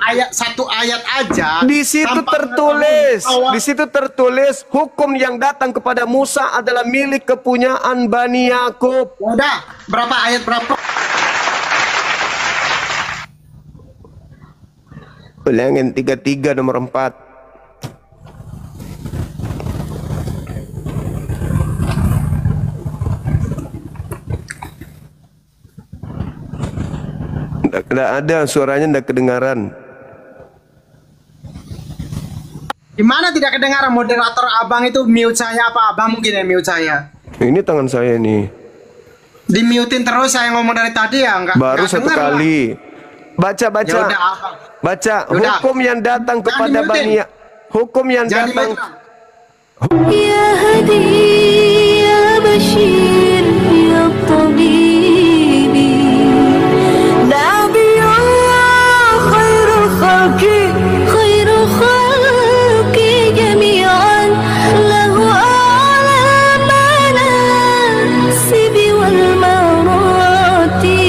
ayat satu ayat aja. Di situ tertulis hukum yang datang kepada Musa adalah milik kepunyaan Bani Yakub. Udah, berapa ayat berapa? Ulangan 33 nomor 4. Tidak ada, suaranya tidak kedengaran. Gimana tidak kedengaran? Moderator abang itu mute saya apa? Abang mungkin yang mute saya. Ini tangan saya nih. Di-mutein terus saya ngomong dari tadi ya, enggak. Baru enggak satu kali. Baca. Yaudah, abang. Baca. Yaudah. Hukum yang datang kepada Bani Yakub. Hukum yang datang. Ya Hadi, ya Bashir, ya Tabibi, Nabiyullah, khairul khalqi jami'an, lahu a'la manasibi wal marati,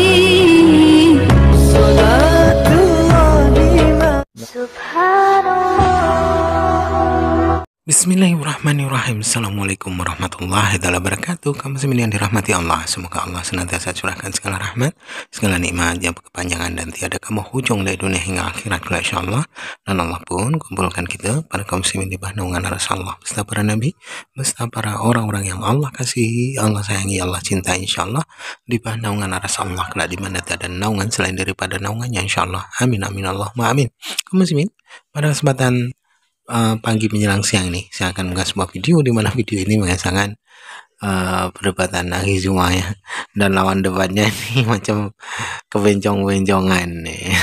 salatullah subhanallah. Bismillahirrahmanirrahim. Assalamualaikum warahmatullahi wabarakatuh. Kamu semua yang dirahmati Allah, semoga Allah senantiasa curahkan segala rahmat, segala nikmat yang berkepanjangan dan tiada kamu hujung dari dunia hingga akhirat insyaallah. Dan Allah pun kumpulkan kita para kaum muslimin di bawah naungan Rasulullah beserta para nabi, beserta para orang-orang yang Allah kasihi, Allah sayangi, Allah cintai insyaallah, di bawah naungan Rasulullah kelak di mana tiada naungan selain daripada naungannya insyaallah. Amin amin Allahumma amin. Kaum muslimin, pada kesempatan pagi menjelang siang ini saya akan mengunggah sebuah video di mana video ini mengesahkan perdebatan hari Jumat ya, dan lawan debatnya ini macam kebencong-bencongan nih.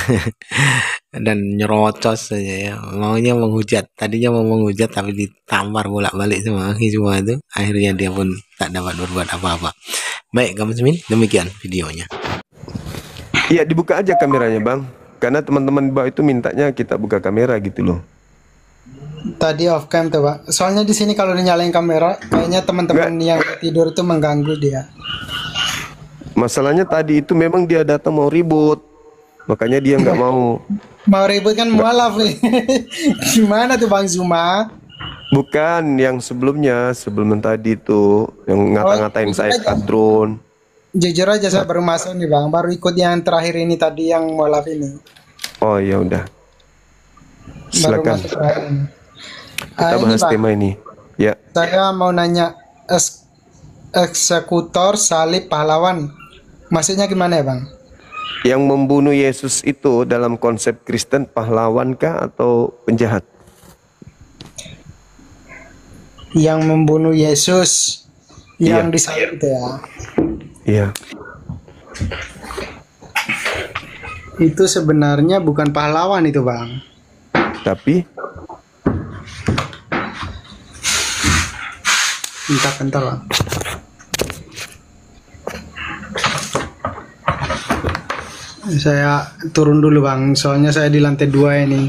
Dan nyerocos saja ya, maunya menghujat, tadinya mau menghujat tapi ditampar bolak-balik sama hari Jumat itu, akhirnya dia pun tak dapat berbuat apa-apa. Baik kamu semin, demikian videonya. Iya, dibuka aja kameranya bang, karena teman-teman bawah itu mintanya kita buka kamera gitu loh. Tadi off cam tuh Pak. Soalnya di sini kalau dinyalain kamera, kayaknya teman-teman yang tidur itu mengganggu dia. Masalahnya tadi itu memang dia datang mau ribut, makanya dia nggak mau. Mau ribut kan mualaf nih. Gimana tuh Bang Zuma? Bukan yang sebelumnya, sebelum tadi itu yang ngata-ngatain saya kadrun. Jujur aja saya baru masuk nih Bang, baru ikut yang terakhir ini tadi yang mualaf ini. Oh ya udah. Baru Silakan. masuk terakhir ini. Kita bahas Pak, tema ini. Ya. saya mau nanya eksekutor salib pahlawan. Maksudnya gimana ya Bang? Yang membunuh Yesus itu dalam konsep Kristen pahlawankah atau penjahat? Yang membunuh Yesus yang disalib itu ya. Iya. Itu sebenarnya bukan pahlawan itu Bang. Tapi Bentar Bang. Saya turun dulu Bang, soalnya saya di lantai 2 ini,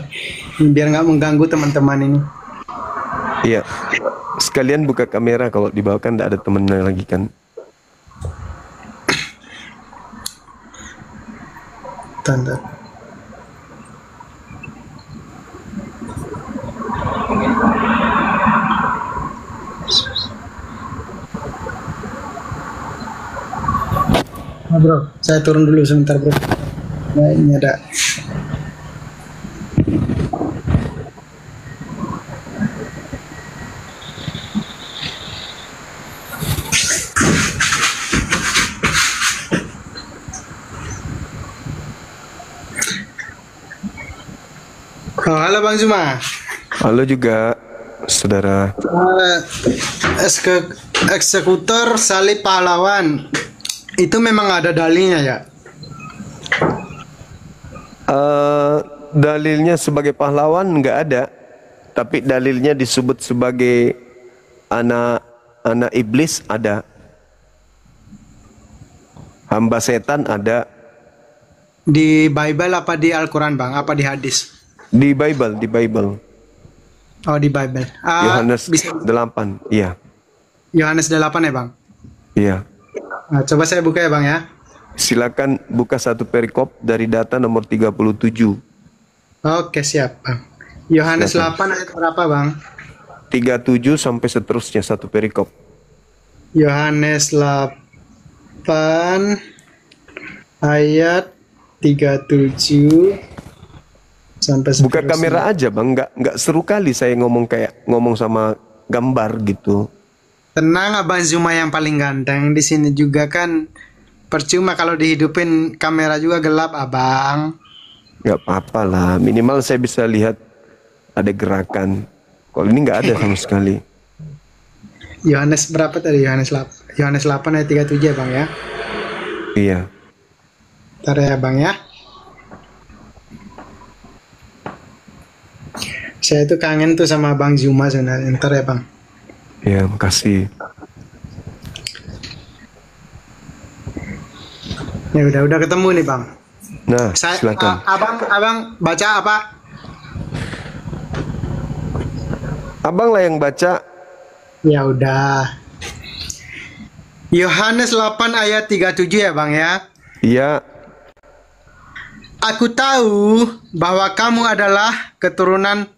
biar nggak mengganggu teman-teman ini. iya. Sekalian buka kamera, kalau di bawah kan tidak ada temennya lagi kan. Tanda. Bro, saya turun dulu sebentar bro. Nah ini ada. Oh, halo Bang Zuma. Halo juga, saudara. Eksekutor salib pahlawan. Itu memang ada dalilnya ya? Dalilnya sebagai pahlawan nggak ada, tapi dalilnya disebut sebagai anak iblis ada, hamba setan ada. Di Bible apa di Al-Quran Bang? Apa di hadis? Di Bible. Oh di Bible. Yohanes 8, iya. Yohanes 8 ya Bang? Iya. Nah, coba saya buka ya Bang ya. Silakan buka satu perikop dari data nomor 37. Oke, siap, Bang. Yohanes Silakan. 8 ayat berapa, Bang? 37 sampai seterusnya satu perikop. Yohanes 8 ayat 37 sampai Buka seterusnya. kamera aja bang, nggak seru kali saya ngomong sama gambar gitu. Tenang, Abang Zuma yang paling ganteng di sini juga kan. Percuma kalau dihidupin kamera juga gelap, Abang. Nggak apa-apa lah, minimal saya bisa lihat ada gerakan. Kalau ini nggak ada sama sekali. Yohanes berapa tadi? Yohanes 8 ayat 37 ya, Bang ya. Iya. Ntar ya, Bang ya. Saya tuh kangen tuh sama Bang Zuma sebenarnya. Ntar ya, Bang. Ya, makasih. Ya udah ketemu nih, Bang. Nah, Saya silakan. abang baca apa? Abang lah yang baca. Ya udah. Yohanes 8 ayat 37 ya, Bang ya. Iya, Aku tahu bahwa kamu adalah keturunan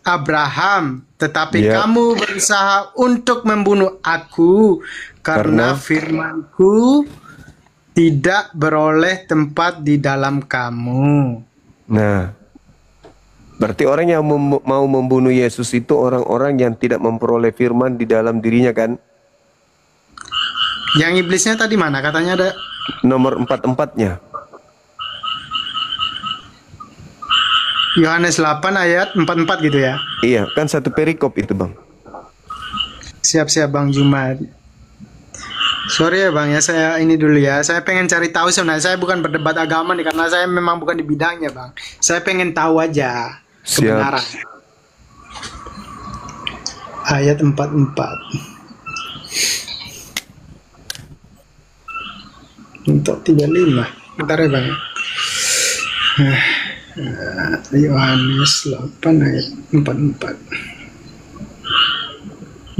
Abraham, tetapi Ya. kamu berusaha untuk membunuh aku karena Karena- firmanku tidak beroleh tempat di dalam kamu. nah, berarti orang yang mau membunuh Yesus itu orang-orang yang tidak memperoleh firman di dalam dirinya kan? Yang iblisnya tadi mana? Katanya ada Nomor 44-nya. Yohanes 8 ayat 44 gitu ya. Iya, kan satu perikop itu bang. Siap-siap Bang Jumat. Sorry ya Bang ya, saya ini dulu ya. Saya pengen cari tahu sebenarnya. Saya bukan berdebat agama nih, karena saya memang bukan di bidangnya Bang. Saya pengen tahu aja kebenaran. Ayat 44. Untuk 35. Bentar ya Bang. Yohanes 8 ayat 44.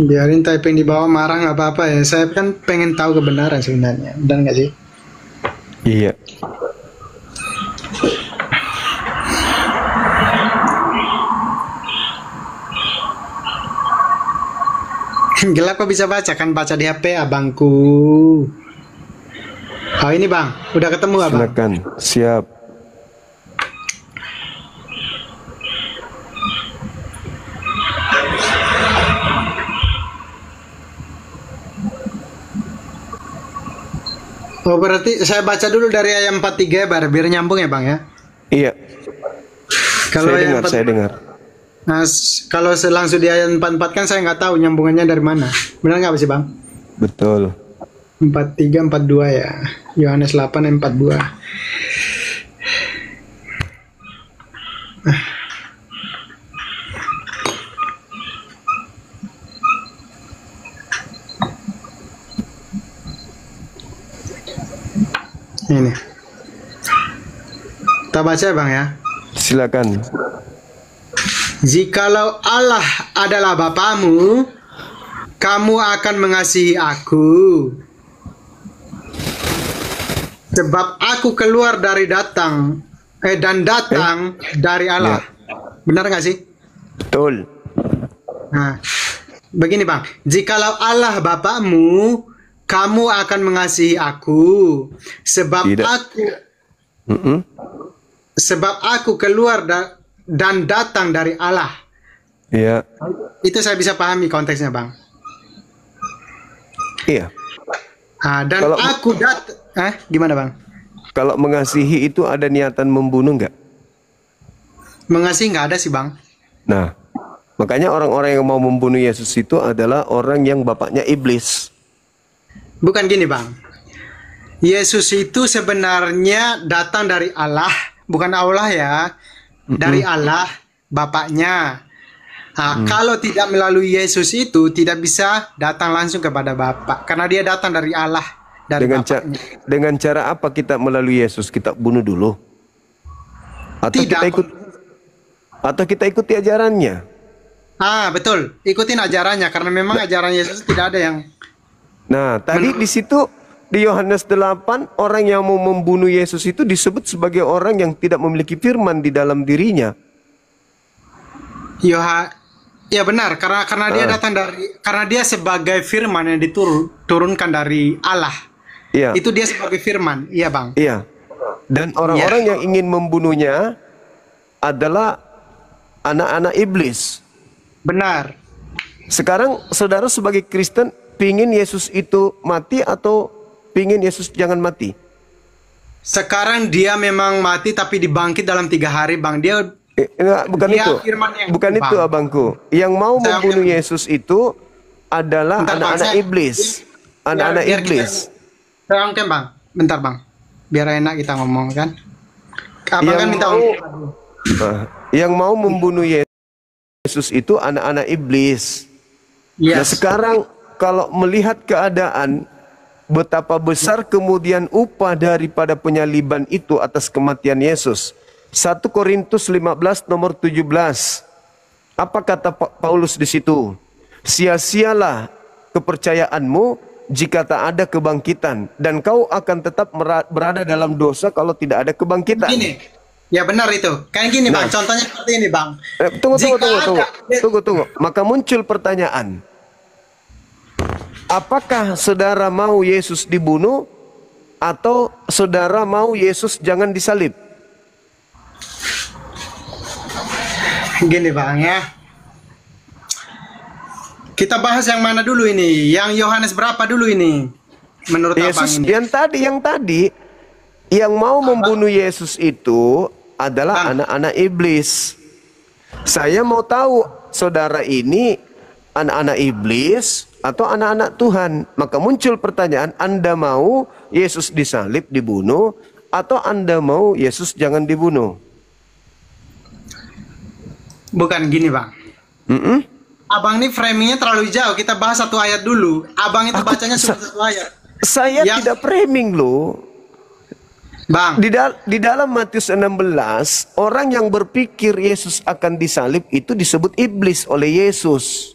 Biarin typing di bawah marah nggak apa-apa ya. Saya kan pengen tahu kebenaran sebenarnya. Dan nggak sih? Iya. Gelap kok bisa baca, kan baca di HP abangku. Oh ini Bang, udah ketemu abang. Silakan. Siap. Oh berarti saya baca dulu dari ayat 43 ya, biar nyambung ya Bang ya. Iya. Kalau Saya ayat dengar, 4 saya dengar. Nah, kalau langsung di ayat 44 kan saya nggak tahu nyambungannya dari mana. Benar nggak sih Bang? Betul. 43 42 ya. Yohanes 8 ayat 42. Ini. Kita baca ya, Bang ya. Silakan. Jikalau Allah adalah Bapamu, kamu akan mengasihi aku. Sebab aku keluar dari datang dari Allah. Benar nggak sih? Betul. Nah, begini Bang. Jikalau Allah Bapamu, kamu akan mengasihi aku. Sebab Tidak. Mm-mm. aku keluar dan datang dari Allah. Iya. Itu saya bisa pahami konteksnya Bang. Iya. Dan Kalau- aku gimana Bang? Kalau mengasihi itu ada niatan membunuh nggak? Mengasihi nggak ada sih Bang. Nah, makanya orang-orang yang mau membunuh Yesus itu adalah orang yang bapaknya iblis. Bukan gini Bang. Yesus itu sebenarnya datang dari Allah, bukan Allah ya. Dari Allah, Bapaknya. Nah, kalau tidak melalui Yesus itu tidak bisa datang langsung kepada Bapa, karena dia datang dari Allah, dari Bapaknya. Dengan cara apa kita melalui Yesus? Kita bunuh dulu. Atau Tidak. atau kita ikuti ajarannya. Betul. Ikutin ajarannya, karena memang ajaran Yesus tidak ada yang. Nah, tadi di situ di Yohanes 8 orang yang mau membunuh Yesus itu disebut sebagai orang yang tidak memiliki firman di dalam dirinya. Yoha, ya benar, karena dia datang karena dia sebagai firman yang diturunkan dari Allah. Iya. Itu dia sebagai firman, iya bang. Iya. Dan orang-orang yang ingin membunuhnya adalah anak-anak iblis. Benar. Sekarang saudara sebagai Kristen pingin Yesus itu mati atau pingin Yesus jangan mati? Sekarang dia memang mati tapi dibangkit dalam 3 hari bang. Enggak, bukan Dia itu. firman yang Bukan itu, itu Bang. abangku. Yang mau Saya membunuh akan- Yesus itu adalah Bentar, Bang, anak-anak saya- iblis. Anak-anak biar iblis. Saya ongkem bang. Bentar bang. Biar enak kita ngomong kan. Abang kan minta ongkem. Yang mau membunuh Yesus itu anak-anak iblis. Nah Yes. sekarang kalau melihat keadaan betapa besar kemudian upah daripada penyaliban itu atas kematian Yesus. 1 Korintus 15 nomor 17. Apa kata Paulus di situ? Sia-sialah kepercayaanmu jika tak ada kebangkitan, dan kau akan tetap berada dalam dosa kalau tidak ada kebangkitan. Gini. Ya benar itu. Kayak gini bang. Contohnya seperti ini bang. Tunggu. Maka muncul pertanyaan. Apakah saudara mau Yesus dibunuh atau saudara mau Yesus jangan disalib? Gini bang ya. Kita bahas yang mana dulu ini? Yang Yohanes berapa dulu ini? Menurut Yesus abang ini? yang tadi yang mau membunuh Yesus itu adalah Bang. anak-anak iblis. Saya mau tahu saudara ini anak-anak iblis atau anak-anak Tuhan. Maka muncul pertanyaan, Anda mau Yesus disalib, dibunuh, atau Anda mau Yesus jangan dibunuh? Bukan gini bang. Abang ini framingnya terlalu jauh. Kita bahas satu ayat dulu. Abang itu bacanya cuma satu ayat. Saya Yang- tidak framing loh. Bang. Di dalam Matius 16, orang yang berpikir Yesus akan disalib itu disebut iblis oleh Yesus.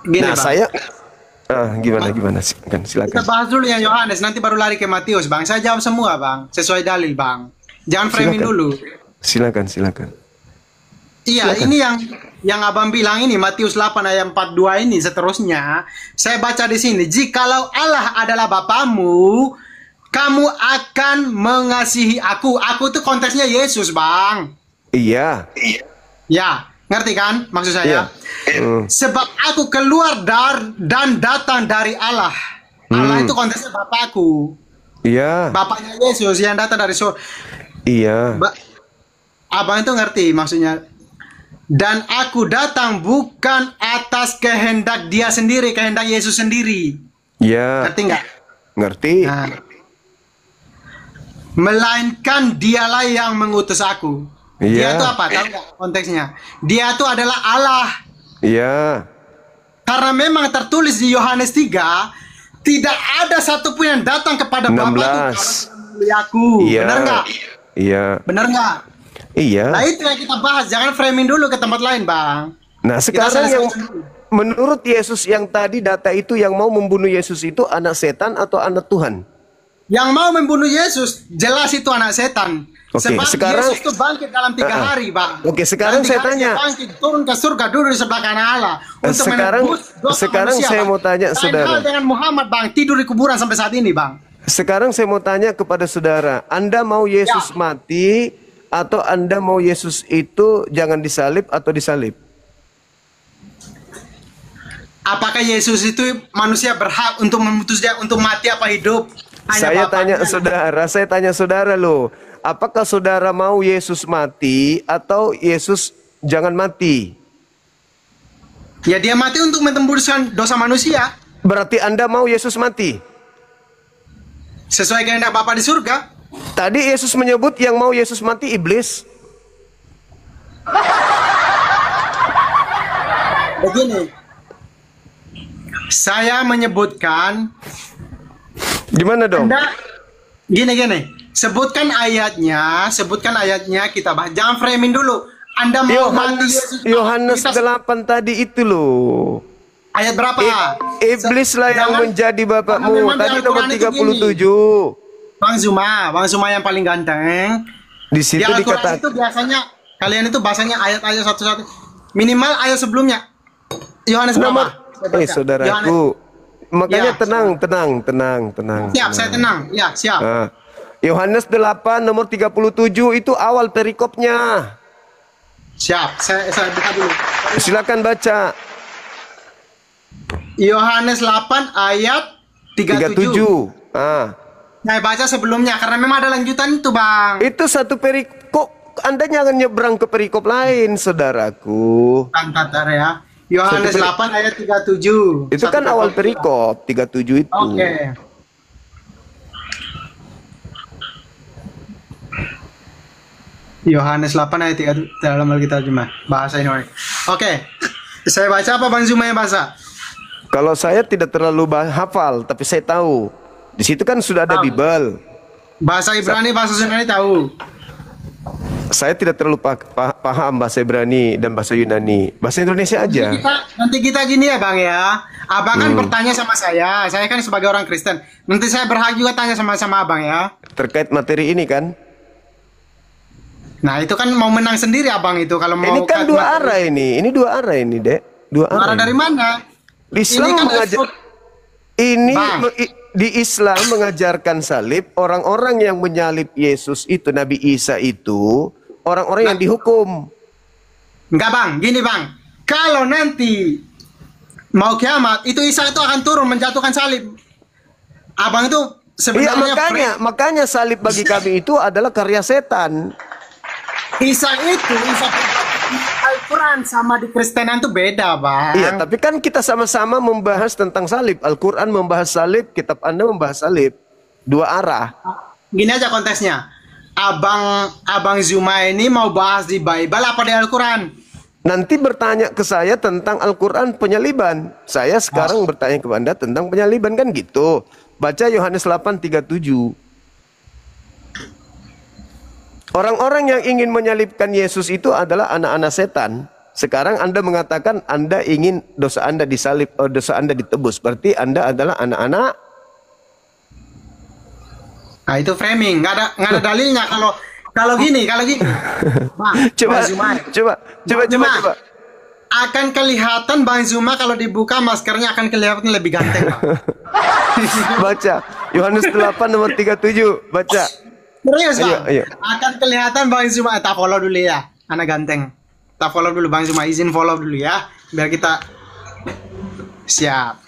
Gini Nah, bang. gimana? Kita Silakan. bahas dulu yang Yohanes. Nanti baru lari ke Matius bang. Saya jawab semua bang. Sesuai dalil bang. Jangan framing Silakan. dulu. Silakan. Iya, ini yang abang bilang ini Matius 8 ayat 42 ini seterusnya. Saya baca di sini, jikalau Allah adalah Bapamu, kamu akan mengasihi aku. Aku itu konteksnya Yesus, Bang. Iya. Ya, ngerti kan maksud saya? Sebab aku keluar dan datang dari Allah. Allah itu konteksnya Bapakku. Iya. Bapaknya Yesus yang datang dari surga. Iya. Abang itu ngerti maksudnya. Dan aku datang bukan atas kehendak dia sendiri, kehendak Yesus sendiri. Iya. Ngerti nggak? Ngerti. Nah. Melainkan dialah yang mengutus aku. Dia Iya. itu apa? Tahu nggak konteksnya? Dia itu adalah Allah. Iya. Karena memang tertulis di Yohanes 3, tidak ada satupun yang datang kepada Bapa itu kalau 16. tidak melalui aku. Iya. Benar nggak? Iya. Benar nggak? Iya. Nah itu yang kita bahas. Jangan framing dulu ke tempat lain, Bang. Nah, Kita sekarang yang selesaikan dulu. menurut Yesus yang tadi data itu yang mau membunuh Yesus itu anak setan atau anak Tuhan? Yang mau membunuh Yesus, jelas itu anak setan. Oke, Sebab sekarang- Yesus itu bangkit dalam 3 hari, Bang. Oke, sekarang Dalam 3 saya hari tanya. dia bangkit, turun ke surga, duduk di sebelah kanan Allah. Untuk Sekarang- menebus dosa sekarang manusia, saya Bang. mau tanya, Lain saudara. hal dengan Muhammad, Bang. Tidur di kuburan sampai saat ini, Bang. Sekarang saya mau tanya kepada saudara, Anda mau Yesus Ya. mati atau Anda mau Yesus itu jangan disalib atau disalib? Apakah Yesus itu manusia berhak untuk memutus dia untuk mati apa hidup? Hanya Saya Bapaknya. tanya saudara loh, apakah saudara mau Yesus mati atau Yesus jangan mati? Ya dia mati untuk menembuskan dosa manusia. Berarti Anda mau Yesus mati? Sesuai kehendak Bapa di surga. Tadi Yesus menyebut yang mau Yesus mati iblis. Begini. Saya menyebutkan Gimana dong? Anda gini. Sebutkan ayatnya kita bahas. Jangan framing dulu. Anda mau mati Yesus. Yohanes Kita- 8 tadi itu loh. Ayat berapa? Iblis lah yang Jangan- menjadi bapakmu. Karena memang di Tadi nomor Al-Quran itu 37. Bang Zuma yang paling ganteng. Di Di situ Al-Quran dikatakan itu biasanya kalian itu bahasanya ayat-ayat satu-satu. Minimal ayat sebelumnya. Yohanes Nomor, berapa? Saya baca. Yohanes. saudaraku, makanya Ya, tenang. Siap, saya tenang. Ya, siap. Nah, Yohanes 8 nomor 37 itu awal perikopnya. Siap. Saya buka dulu. Silakan baca. Yohanes 8 ayat 37. 37. Ah. Saya baca sebelumnya karena memang ada lanjutan itu, Bang. Itu satu perikop. Anda jangan nyebrang ke perikop lain, saudaraku. Bentar ya. Yohanes Satu 8 ayat 37. Itu kan awal perikop 37 itu. Oke. Yohanes 8 ayat 3 dalam Alkitab terjemah bahasa Indonesia. Oke. Saya baca apa Bang Zuma yang baca? Kalau saya tidak terlalu hafal, tapi saya tahu. Di situ kan sudah ada Tahu. Bible. Bahasa Ibrani, bahasa Yunani tahu. Saya tidak terlalu paham bahasa Ibrani dan bahasa Yunani. Bahasa Indonesia aja. Nanti kita gini ya Bang ya. Abang kan bertanya sama saya kan sebagai orang Kristen. Nanti saya berhak juga tanya sama Abang ya. Terkait materi ini kan. Nah itu kan mau menang sendiri Abang itu kalau mau. Ini kan dua arah ini. Ini dua arah ini, Dek. Dua arah. Arah dari mana? Islam Ini kan mengajar. Ini Bang. di Islam mengajarkan salib. Orang-orang yang menyalib Yesus itu, Nabi Isa itu, orang-orang yang dihukum. Enggak Bang, gini Bang. Kalau nanti mau kiamat, itu Isa itu akan turun menjatuhkan salib. Abang itu Iya, sebenarnya makanya salib bagi kami itu adalah karya setan. Isa Al-Quran sama di Kristenan itu beda Bang. Iya, tapi kan kita sama-sama membahas tentang salib. Al-Quran membahas salib, kitab Anda membahas salib. Dua arah. Gini aja kontesnya. Abang Zuma ini mau bahas di Bible apa di Al-Quran? Nanti bertanya ke saya tentang Al-Quran penyaliban. Saya sekarang bertanya kepada Anda tentang penyaliban, kan gitu. Baca Yohanes 8:37. Orang-orang yang ingin menyalibkan Yesus itu adalah anak-anak setan. Sekarang Anda mengatakan Anda ingin dosa Anda disalib, dosa Anda ditebus. Berarti Anda adalah anak-anak. Nah itu framing, nggak ada dalilnya kalau gini. Bang, Coba, Bang Zuma. coba. Akan kelihatan Bang Zuma kalau dibuka maskernya akan kelihatan lebih ganteng. Bang. Baca Yohanes 8 nomor 37. Baca. Serius Bang? Ayo. Akan kelihatan Bang Zuma. Tak follow dulu ya, anak ganteng. Tak follow dulu Bang Zuma, izin follow dulu ya, biar kita siap.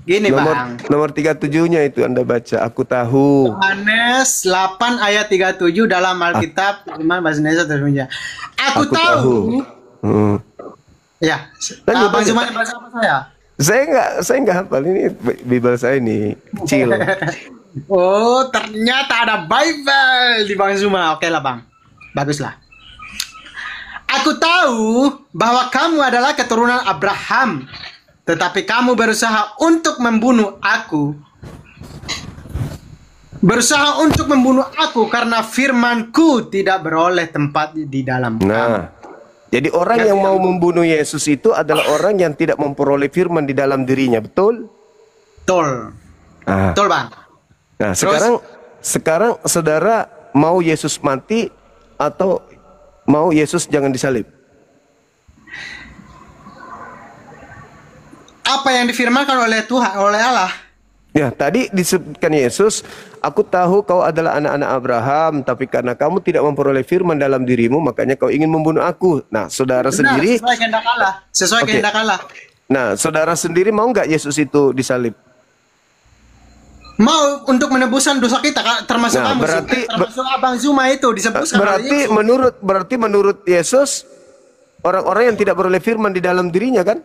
Gini Bang. Nomor 37-nya itu Anda baca. Aku tahu. Yohanes 8 ayat 37 dalam Alkitab terjemahan bahasa Indonesia terjemahnya. Aku tahu. Ya. Lanjut, Bang lanjut. Zuma bahasa apa saya? Saya nggak hafal, ini Bible saya ini kecil. Oh, ternyata ada Bible di Bang Zuma. Oke lah Bang. Baguslah. Aku tahu bahwa kamu adalah keturunan Abraham, tetapi kamu berusaha untuk membunuh aku. Berusaha untuk membunuh aku karena firmanku tidak beroleh tempat di dalam kamu. Nah, jadi orang yang mau membunuh Yesus itu adalah orang yang tidak memperoleh firman di dalam dirinya, betul? Betul. Ah. Betul Bang. Nah, Terus? sekarang saudara mau Yesus mati atau mau Yesus jangan disalib? Apa yang difirmankan oleh Tuhan, oleh Allah? Ya, tadi disebutkan Yesus, aku tahu kau adalah anak-anak Abraham, tapi karena kamu tidak memperoleh firman dalam dirimu, makanya kau ingin membunuh aku. Nah, saudara Benar, sendiri, sesuai kehendak Allah. Sesuai Oke. kehendak Allah. nah, saudara sendiri mau nggak Yesus itu disalib? Mau untuk menebusan dosa kita, termasuk Nah, kamu, termasuk Abang Zuma itu disebutkan oleh Yesus. Berarti menurut Yesus, orang-orang yang tidak beroleh firman di dalam dirinya kan?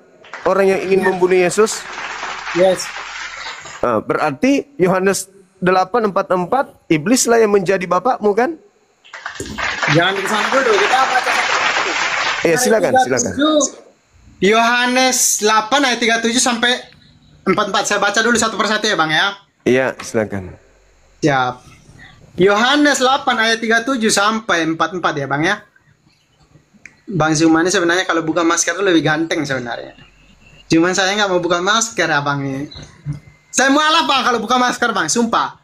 Orang yang ingin membunuh Yesus. Yes. Nah, berarti Yohanes 8:44, iblislah yang menjadi bapakmu kan? Jangan ke sana dulu, kita baca satu-satu. Iya, silakan. Yohanes 8 ayat 37 sampai 44. Saya baca dulu satu persatu ya Bang ya. Iya, silakan. Siap. Yohanes 8 ayat 37 sampai 44 ya Bang ya. Bang Zuma ini sebenarnya kalau buka masker itu lebih ganteng sebenarnya. Cuman saya nggak mau buka masker Abang ini. Saya mualaf Bang kalau buka masker Bang, sumpah.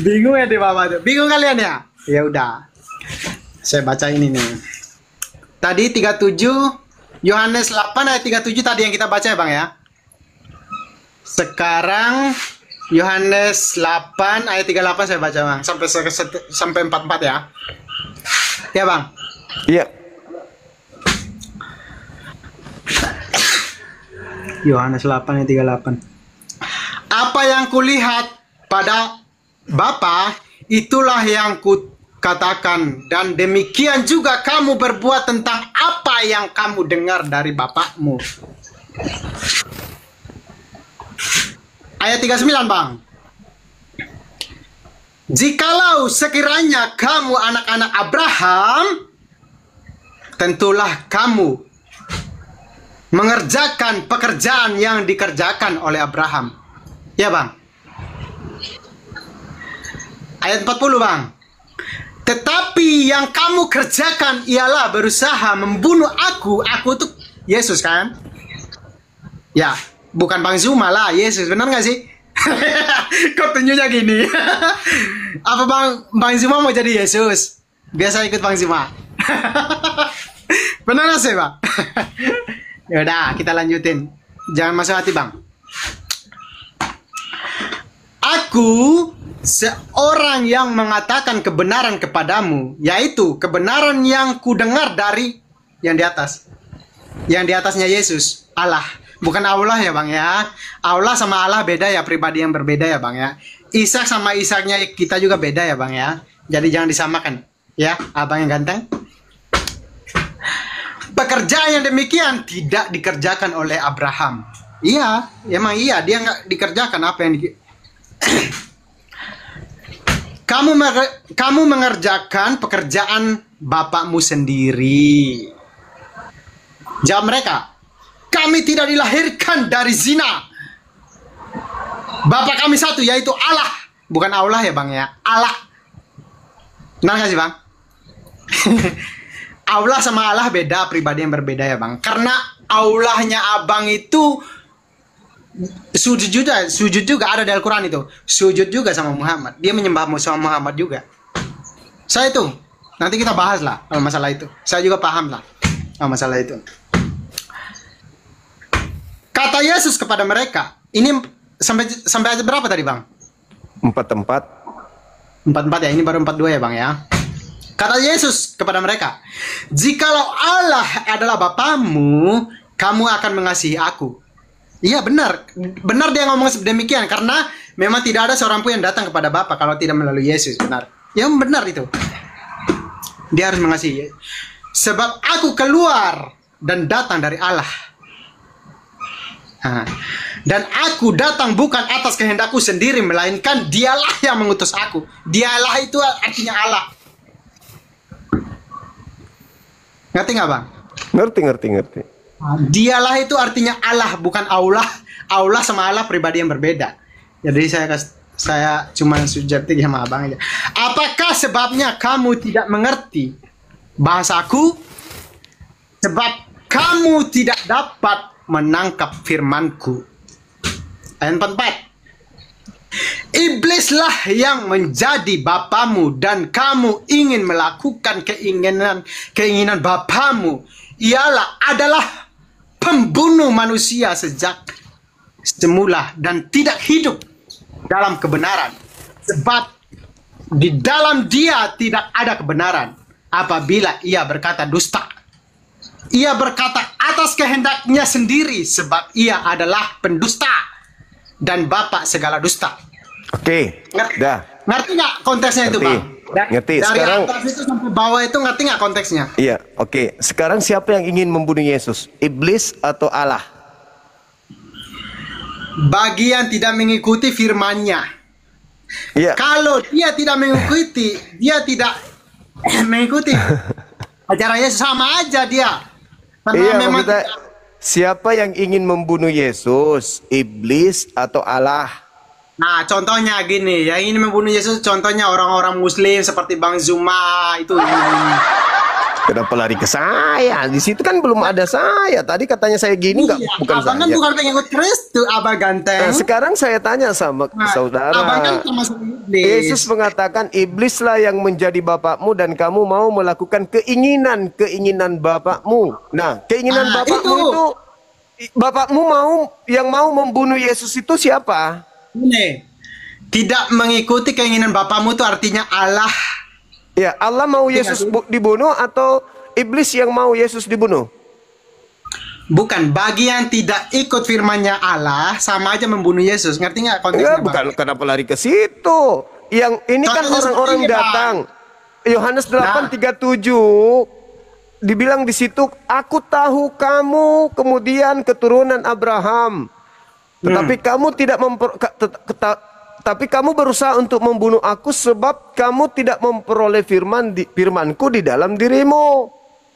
Bingung ya di bawah tuh. Bingung kalian ya? Ya udah. Saya baca ini nih. Tadi 37 Yohanes 8 ayat 37 tadi yang kita baca ya Bang ya. Sekarang Yohanes 8 ayat 38 saya baca Bang sampai 44 ya. Ya Bang. Iya. Yohanes 8 ayat 38. Apa yang kulihat pada Bapa, itulah yang kukatakan, dan demikian juga kamu berbuat tentang apa yang kamu dengar dari Bapakmu. Ayat 39 Bang. Jikalau sekiranya kamu anak-anak Abraham, tentulah kamu mengerjakan pekerjaan yang dikerjakan oleh Abraham. Ya Bang. Ayat 40 Bang. Tetapi yang kamu kerjakan ialah berusaha membunuh aku. Aku tuh Yesus kan? Ya, bukan Bang Zuma lah, Yesus. Benar nggak sih? Kok tunjuknya gini? Apa Bang Zuma mau jadi Yesus? Biasa ikut Bang Zuma. Benar nggak sih Bang? Yaudah, kita lanjutin. Jangan masuk hati Bang. Aku seorang yang mengatakan kebenaran kepadamu, yaitu kebenaran yang kudengar dari yang di atas. Yang di atasnya Yesus, Allah. Bukan Allah ya Bang ya. Allah sama Allah beda ya, pribadi yang berbeda ya Bang ya. Ishak sama Ishaknya kita juga beda ya Bang ya. Jadi jangan disamakan. Ya, abang yang ganteng. Pekerjaan yang demikian tidak dikerjakan oleh Abraham. Iya, emang iya. Dia nggak dikerjakan apa yang Kamu mengerjakan pekerjaan bapakmu sendiri. Jawab mereka, kami tidak dilahirkan dari zina. Bapak kami satu, yaitu Allah. Bukan Allah ya Bang ya, Allah. Benar nggak sih Bang? Allah sama Allah beda, pribadi yang berbeda ya Bang. Karena Allahnya abang itu sujud juga ada di Al-Quran itu. Sujud juga sama Muhammad. Dia menyembah sama Muhammad juga. Saya itu nanti kita bahas lah masalah itu. Saya juga paham lah masalah itu. Kata Yesus kepada mereka, ini sampai ayat berapa tadi Bang? 44 ya, ini baru 42 ya Bang ya. Kata Yesus kepada mereka, jikalau Allah adalah Bapamu, kamu akan mengasihi aku. Iya benar dia ngomong demikian karena memang tidak ada seorang pun yang datang kepada Bapa kalau tidak melalui Yesus. Benar. Ya benar itu. Dia harus mengasihi. Sebab aku keluar dan datang dari Allah. Dan aku datang bukan atas kehendakku sendiri, melainkan dialah yang mengutus aku. Dialah itu artinya Allah. Ngerti nggak Bang? Ngerti. Dialah itu artinya Allah, bukan Allah. Allah sama Allah pribadi yang berbeda. Jadi saya cuma subjektif sama abang aja. Apakah sebabnya kamu tidak mengerti bahasaku? Sebab kamu tidak dapat menangkap firmanku. Ayat 44. Iblislah yang menjadi bapamu dan kamu ingin melakukan keinginan bapamu. Ialah adalah pembunuh manusia sejak semula dan tidak hidup dalam kebenaran. Sebab di dalam dia tidak ada kebenaran. Apabila ia berkata dusta, ia berkata atas kehendaknya sendiri, sebab ia adalah pendusta dan bapak segala dusta. Oke, dah. Ngerti nggak konteksnya itu Bang? Ngerti. Dari Sekarang atas itu sampai bawah itu ngerti nggak konteksnya? iya, oke. Sekarang siapa yang ingin membunuh Yesus? Iblis atau Allah? Bagi yang tidak mengikuti firman-Nya. Iya. Kalau dia tidak mengikuti, dia tidak mengikuti ajaran Yesus, sama aja dia. Karena Iya, memang maksudnya, siapa yang ingin membunuh Yesus? Iblis atau Allah? Nah, contohnya gini, yang ini membunuh Yesus, contohnya orang-orang Muslim seperti Bang Zuma itu. Kenapa lari ke saya? Di situ kan belum ada saya. Tadi katanya saya gini, nggak, Iya, bukan abang kan saya. bukan pengikut Kristus, abang ganteng. Nah, sekarang saya tanya sama Nah, saudara. abang kan termasuk iblis. Yesus mengatakan, iblislah yang menjadi bapakmu dan kamu mau melakukan keinginan bapakmu. Nah, keinginan Ah, bapakmu itu, bapakmu yang mau membunuh Yesus itu siapa? Ini tidak mengikuti keinginan bapakmu itu artinya Allah. Ya, Allah mau Yesus dibunuh atau iblis yang mau Yesus dibunuh? Bukan, bagi yang tidak ikut firman-Nya Allah sama aja membunuh Yesus. Ngerti nggak konteksnya? Ya, bukan, kenapa lari ke situ? Yang ini kan Contohnya orang-orang seperti ini, datang. Yohanes 8:37 dibilang di situ, aku tahu kamu kemudian keturunan Abraham. Tetapi kamu tidak tapi kamu berusaha untuk membunuh aku sebab kamu tidak memperoleh firmanku di dalam dirimu.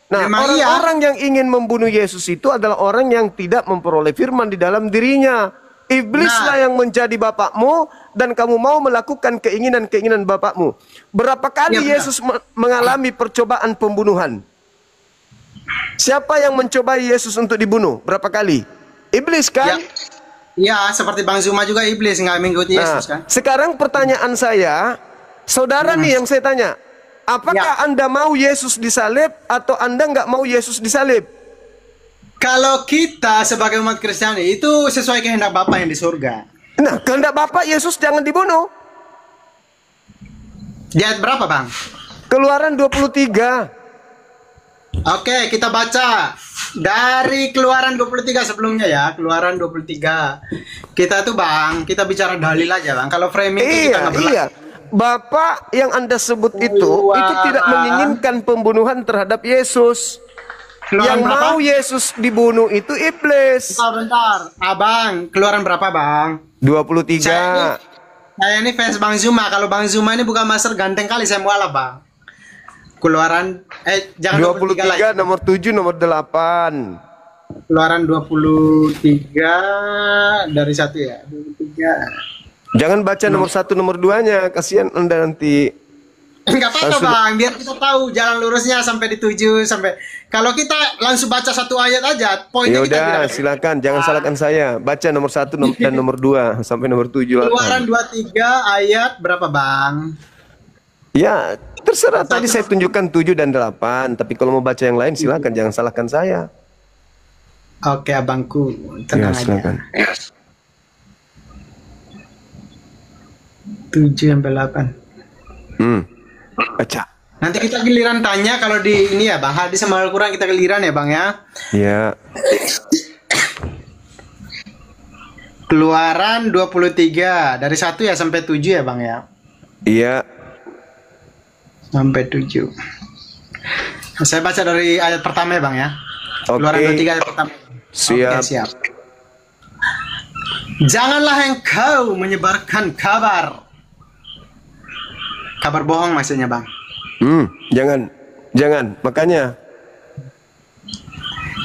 Nah, Memang orang-orang yang ingin membunuh Yesus itu adalah orang yang tidak memperoleh firman di dalam dirinya. Iblislah yang menjadi bapakmu dan kamu mau melakukan keinginan-keinginan bapakmu. Berapa kali Ya, benar. Yesus mengalami percobaan pembunuhan? Siapa yang mencobai Yesus untuk dibunuh? Berapa kali? Iblis kan? Ya, seperti Bang Zuma juga iblis nggak mengikuti Yesus kan? Sekarang pertanyaan saya, saudara nih yang saya tanya, apakah Anda mau Yesus disalib atau Anda nggak mau Yesus disalib? Kalau kita sebagai umat Kristiani itu sesuai kehendak Bapa yang di surga. Nah, kehendak Bapak Yesus jangan dibunuh. Di ayat berapa, Bang? Keluaran 23. Oke, kita baca dari Keluaran 23 sebelumnya ya, Keluaran 23. Kita tuh Bang, kita bicara dalil aja Bang. Kalau framing itu kita ngebelah. Iya. Bapak yang Anda sebut itu tidak menginginkan pembunuhan terhadap Yesus. Keluaran Yang berapa? mau Yesus dibunuh itu iblis. Bentar. Abang, Keluaran berapa Bang? 23. Saya ini fans Bang Zuma. Kalau Bang Zuma ini bukan master ganteng kali, saya mualaf Bang. Keluaran jangan 23 lagi. 23 nomor 7 nomor 8. Keluaran 23 dari 1 ya. 23. Jangan baca nomor 1 nomor 2-nya, kasihan Anda nanti. Enggak apa-apa Bang, biar kita tahu jalan lurusnya sampai di 7 sampai. Kalau kita langsung baca 1 ayat aja, poinnya Ya kita udah, tidak. silakan, jangan salahkan saya. Baca nomor 1 dan nomor 2 sampai nomor 7. Keluaran 23 ayat berapa Bang? Ya, terserah, tadi saya tunjukkan 7 dan 8, tapi kalau mau baca yang lain silakan, jangan salahkan saya. Oke abangku, tenang Ya, aja. silakan. 7 sampai 8. Baca. Nanti kita giliran tanya kalau di ini ya Bang, hadis sama Al-Quran kita giliran ya Bang ya. Ya. Keluaran 23 dari 1 ya sampai 7 ya Bang ya. Iya. Sampai 7. Saya baca dari ayat pertama ya Bang ya. Oke. Keluaran 23 ayat pertama. Siap. Oke, siap. Janganlah engkau menyebarkan kabar bohong maksudnya Bang. Jangan. Makanya.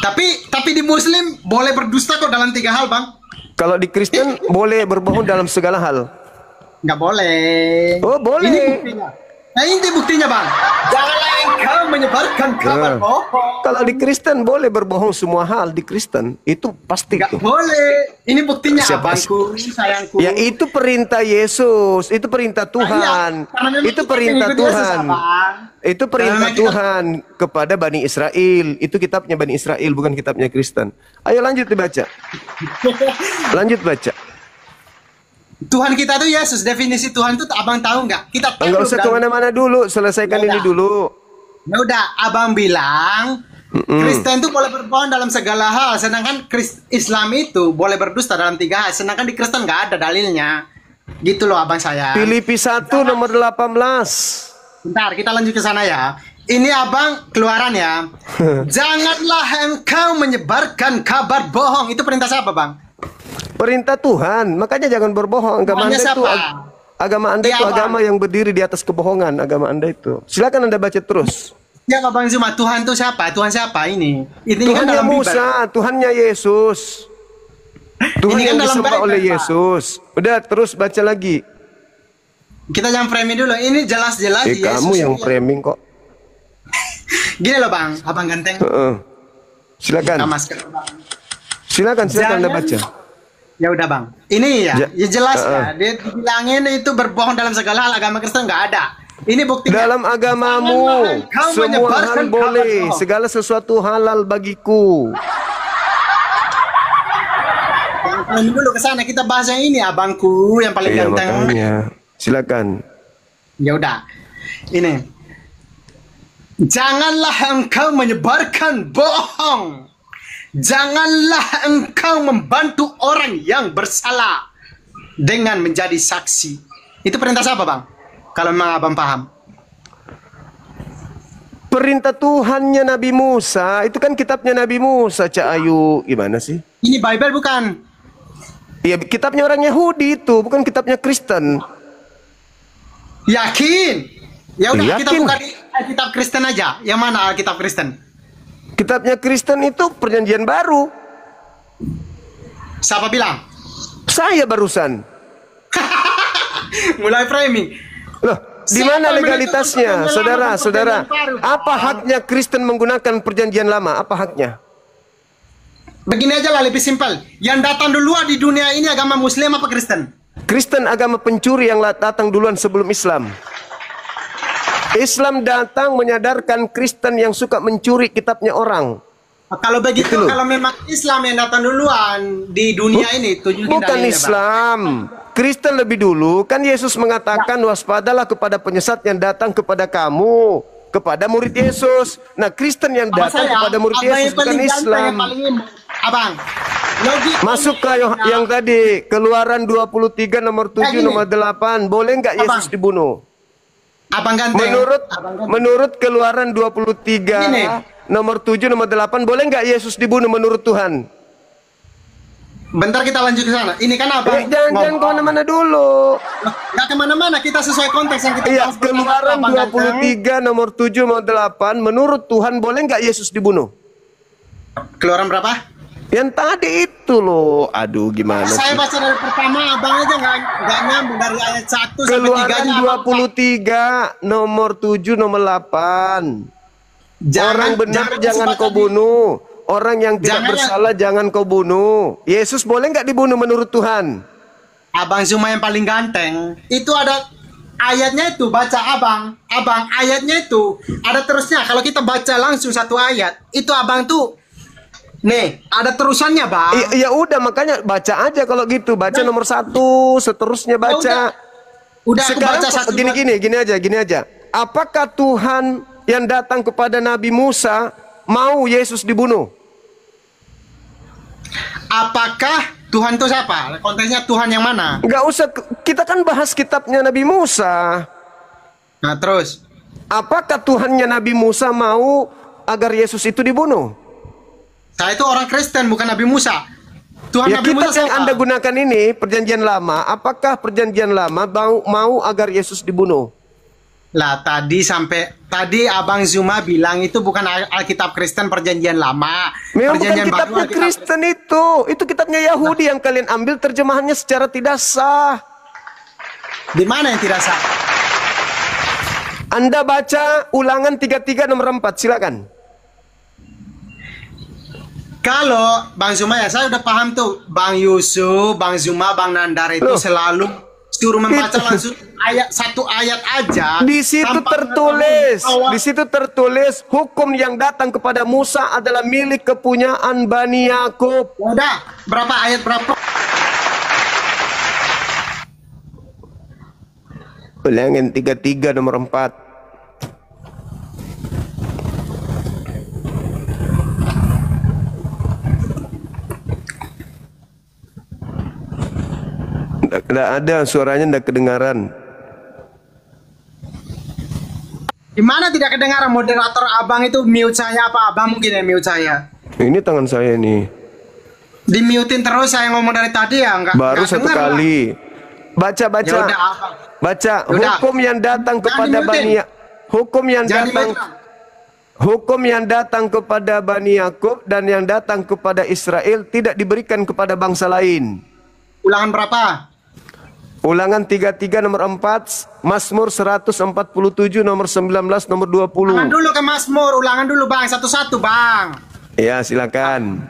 Tapi di Muslim boleh berdusta kok dalam 3 hal Bang. Kalau di Kristen boleh berbohong dalam segala hal. Nggak boleh. Oh, boleh. Ini buktinya. Nah ini buktinya Bang. Janganlah engkau menyebarkan kabar bohong. Kalau di Kristen boleh berbohong semua hal di Kristen. Itu pasti Nggak tuh. boleh. Ini buktinya Siapa- abangku, sayangku. Ya itu perintah Yesus, itu perintah Tuhan. Karena memang Itu kita perintah pengikut Yesus, Tuhan. Abang. Itu perintah Karena kita- Tuhan kepada Bani Israel. Itu kitabnya Bani Israel, bukan kitabnya Kristen. Ayo lanjut dibaca. Lanjut baca. Tuhan kita tuh Yesus. Definisi Tuhan tuh abang tahu nggak? Kita tahu. Enggak usah dan- kemana-mana dulu, selesaikan Ya ini udah. dulu. Ya udah, abang bilang Kristen tuh boleh berbohong dalam segala hal, sedangkan Islam itu boleh berdusta dalam 3 hal, sedangkan di Kristen nggak ada dalilnya. Gitu loh abang saya. Filipi 1 nomor 18. Bentar, kita lanjut ke sana ya. Ini abang keluaran ya. Janganlah engkau menyebarkan kabar bohong. Itu perintah siapa bang? Perintah Tuhan, makanya jangan berbohong. Agama Tuhannya Anda itu siapa? agama Anda Iya, itu Bang. agama yang berdiri di atas kebohongan, agama Anda itu. Silakan Anda baca terus. Siapa bang Zuma? Tuhan tuh siapa? Tuhan siapa ini? Ini kan Tuhannya dalam Bible. Musa, Tuhannya Yesus. Tuhan Ini kan yang dalam disembah Bible, oleh Pak. Yesus. Udah, terus baca lagi. Kita jangan framing dulu. Ini jelas-jelas Yesus. Kamu yang framing kok. Gini loh bang, abang ganteng. Silakan. Masker. Silakan Anda Jangan- baca. Ya udah bang, ini ya, ya jelas ya. Dia dibilangin itu berbohong dalam segala hal, agama Kristen nggak ada. Ini buktinya. Dalam agamamu Janganlah engkau semua menyebarkan hal boleh, kabar bohong. segala sesuatu halal bagiku. Jangan dulu ke sana, kita bahas yang ini, abangku yang paling Iya ganteng. makanya. Silakan. Ya udah, ini. Janganlah engkau menyebarkan bohong. Janganlah engkau membantu orang yang bersalah dengan menjadi saksi. Itu perintah siapa bang? Kalau memang abang paham. Perintah Tuhannya Nabi Musa, itu kan kitabnya Nabi Musa, Cak Ayu. Gimana sih? Ini Bible bukan? Iya, kitabnya orang Yahudi itu, bukan kitabnya Kristen. Yakin? Ya udah, kita Yakin. buka di Alkitab Kristen aja. Yang mana Alkitab Kristen? Kitabnya Kristen itu perjanjian baru. Siapa bilang? Saya barusan. Mulai framing. Loh, di Siapa mana yang legalitasnya, menentukan saudara, perjanjian saudara? baru? Apa haknya Kristen menggunakan perjanjian lama? Apa haknya? Begini aja lah, lebih simpel. Yang datang duluan di dunia ini agama Muslim apa Kristen? Kristen agama pencuri yang datang duluan sebelum Islam. Islam datang menyadarkan Kristen yang suka mencuri kitabnya orang. Kalau begitu, Gitu loh. kalau memang Islam yang datang duluan di dunia ini, tunjukin Bukan dalilnya, Bang. Islam. Kristen lebih dulu. Kan Yesus mengatakan waspadalah kepada penyesat yang datang kepada kamu. Kepada murid Yesus. Nah Kristen yang Sama datang saya, kepada murid abang Yesus yang bukan paling ganteng, Islam. yang paling imut. Abang, logik Masuk ke yang tadi. Keluaran 23 nomor 7 gini. nomor 8. Boleh nggak Yesus Abang. dibunuh? Abang ganteng. Menurut Keluaran 23 Gini. nomor 7 nomor 8. Boleh nggak Yesus dibunuh menurut Tuhan? Bentar kita lanjut ke sana. Ini kan abang. Jangan kemana-mana dulu. Nggak kemana-mana, kita sesuai konteks yang kita Iya, bahas bersama, Keluaran Abang Ganteng. 23 nomor 7 nomor 8. Menurut Tuhan boleh nggak Yesus dibunuh? Keluaran berapa? Yang tadi itu loh. Aduh gimana Saya sih? baca dari pertama, abang aja nggak nyambung dari ayat 1 sampai 3 Keluaran nya. 23 nomor 7 nomor 8. Orang benar jangan kau bunuh. Orang yang tidak Jangan bersalah jangan kau bunuh. Yesus boleh nggak dibunuh menurut Tuhan? Abang Zuma yang paling ganteng. Itu ada ayatnya itu, baca abang. Abang, ayatnya itu ada terusnya. Kalau kita baca langsung satu ayat, itu abang tuh nih, ada terusannya, Bang. Ya udah makanya baca aja kalau gitu. Baca nomor 1, seterusnya Ya baca. Udah aku Sekarang baca satu gini aja. Apakah Tuhan yang datang kepada Nabi Musa mau Yesus dibunuh? Apakah Tuhan itu siapa? Konteksnya Tuhan yang mana? Nggak usah, kita kan bahas kitabnya Nabi Musa. Nah, terus. Apakah Tuhannya Nabi Musa mau agar Yesus itu dibunuh? Saya itu orang Kristen, bukan Nabi Musa. Tuhan Ya Nabi kitab Musa yang siapa? Anda gunakan ini perjanjian lama. Apakah perjanjian lama mau agar Yesus dibunuh? Lah tadi Abang Zuma bilang itu bukan Alkitab Kristen perjanjian lama. Memang bukan Perjanjian baru kitabnya Alkitab Kristen itu. Itu kitabnya Yahudi yang kalian ambil terjemahannya secara tidak sah. Di mana yang tidak sah? Anda baca Ulangan 33 nomor 4, silakan. Kalau Bang Zuma ya, saya udah paham tuh. Bang Yusuf, Bang Zuma, Bang Nandar itu Loh. selalu suruh membaca langsung satu ayat aja. Di situ tanpa tertulis, mengetahui di situ tertulis hukum yang datang kepada Musa adalah milik kepunyaan Bani Yakub. Udah, berapa ayat berapa? Ulangan 33 nomor 4. Tidak ada suaranya, tidak kedengaran. Gimana tidak kedengaran moderator abang itu mute saya apa abang mungkin yang mute saya? Ini tangan saya nih. Di-mutein terus saya ngomong dari tadi ya enggak. Baru enggak satu dengar lah. kali. Baca. Ya udah, abang. Baca. Yaudah. Hukum yang datang Jangan kepada di-mutein. Bani Hukum yang Jangan datang di-mute, Bang. Hukum yang datang kepada Bani Yakub dan yang datang kepada Israel tidak diberikan kepada bangsa lain. Ulangan berapa? Ulangan 33 nomor 4, Mazmur 147 nomor 19 nomor 20. Ulangan dulu ke Mazmur, ulangan dulu Bang, satu-satu Bang. Ya, silakan.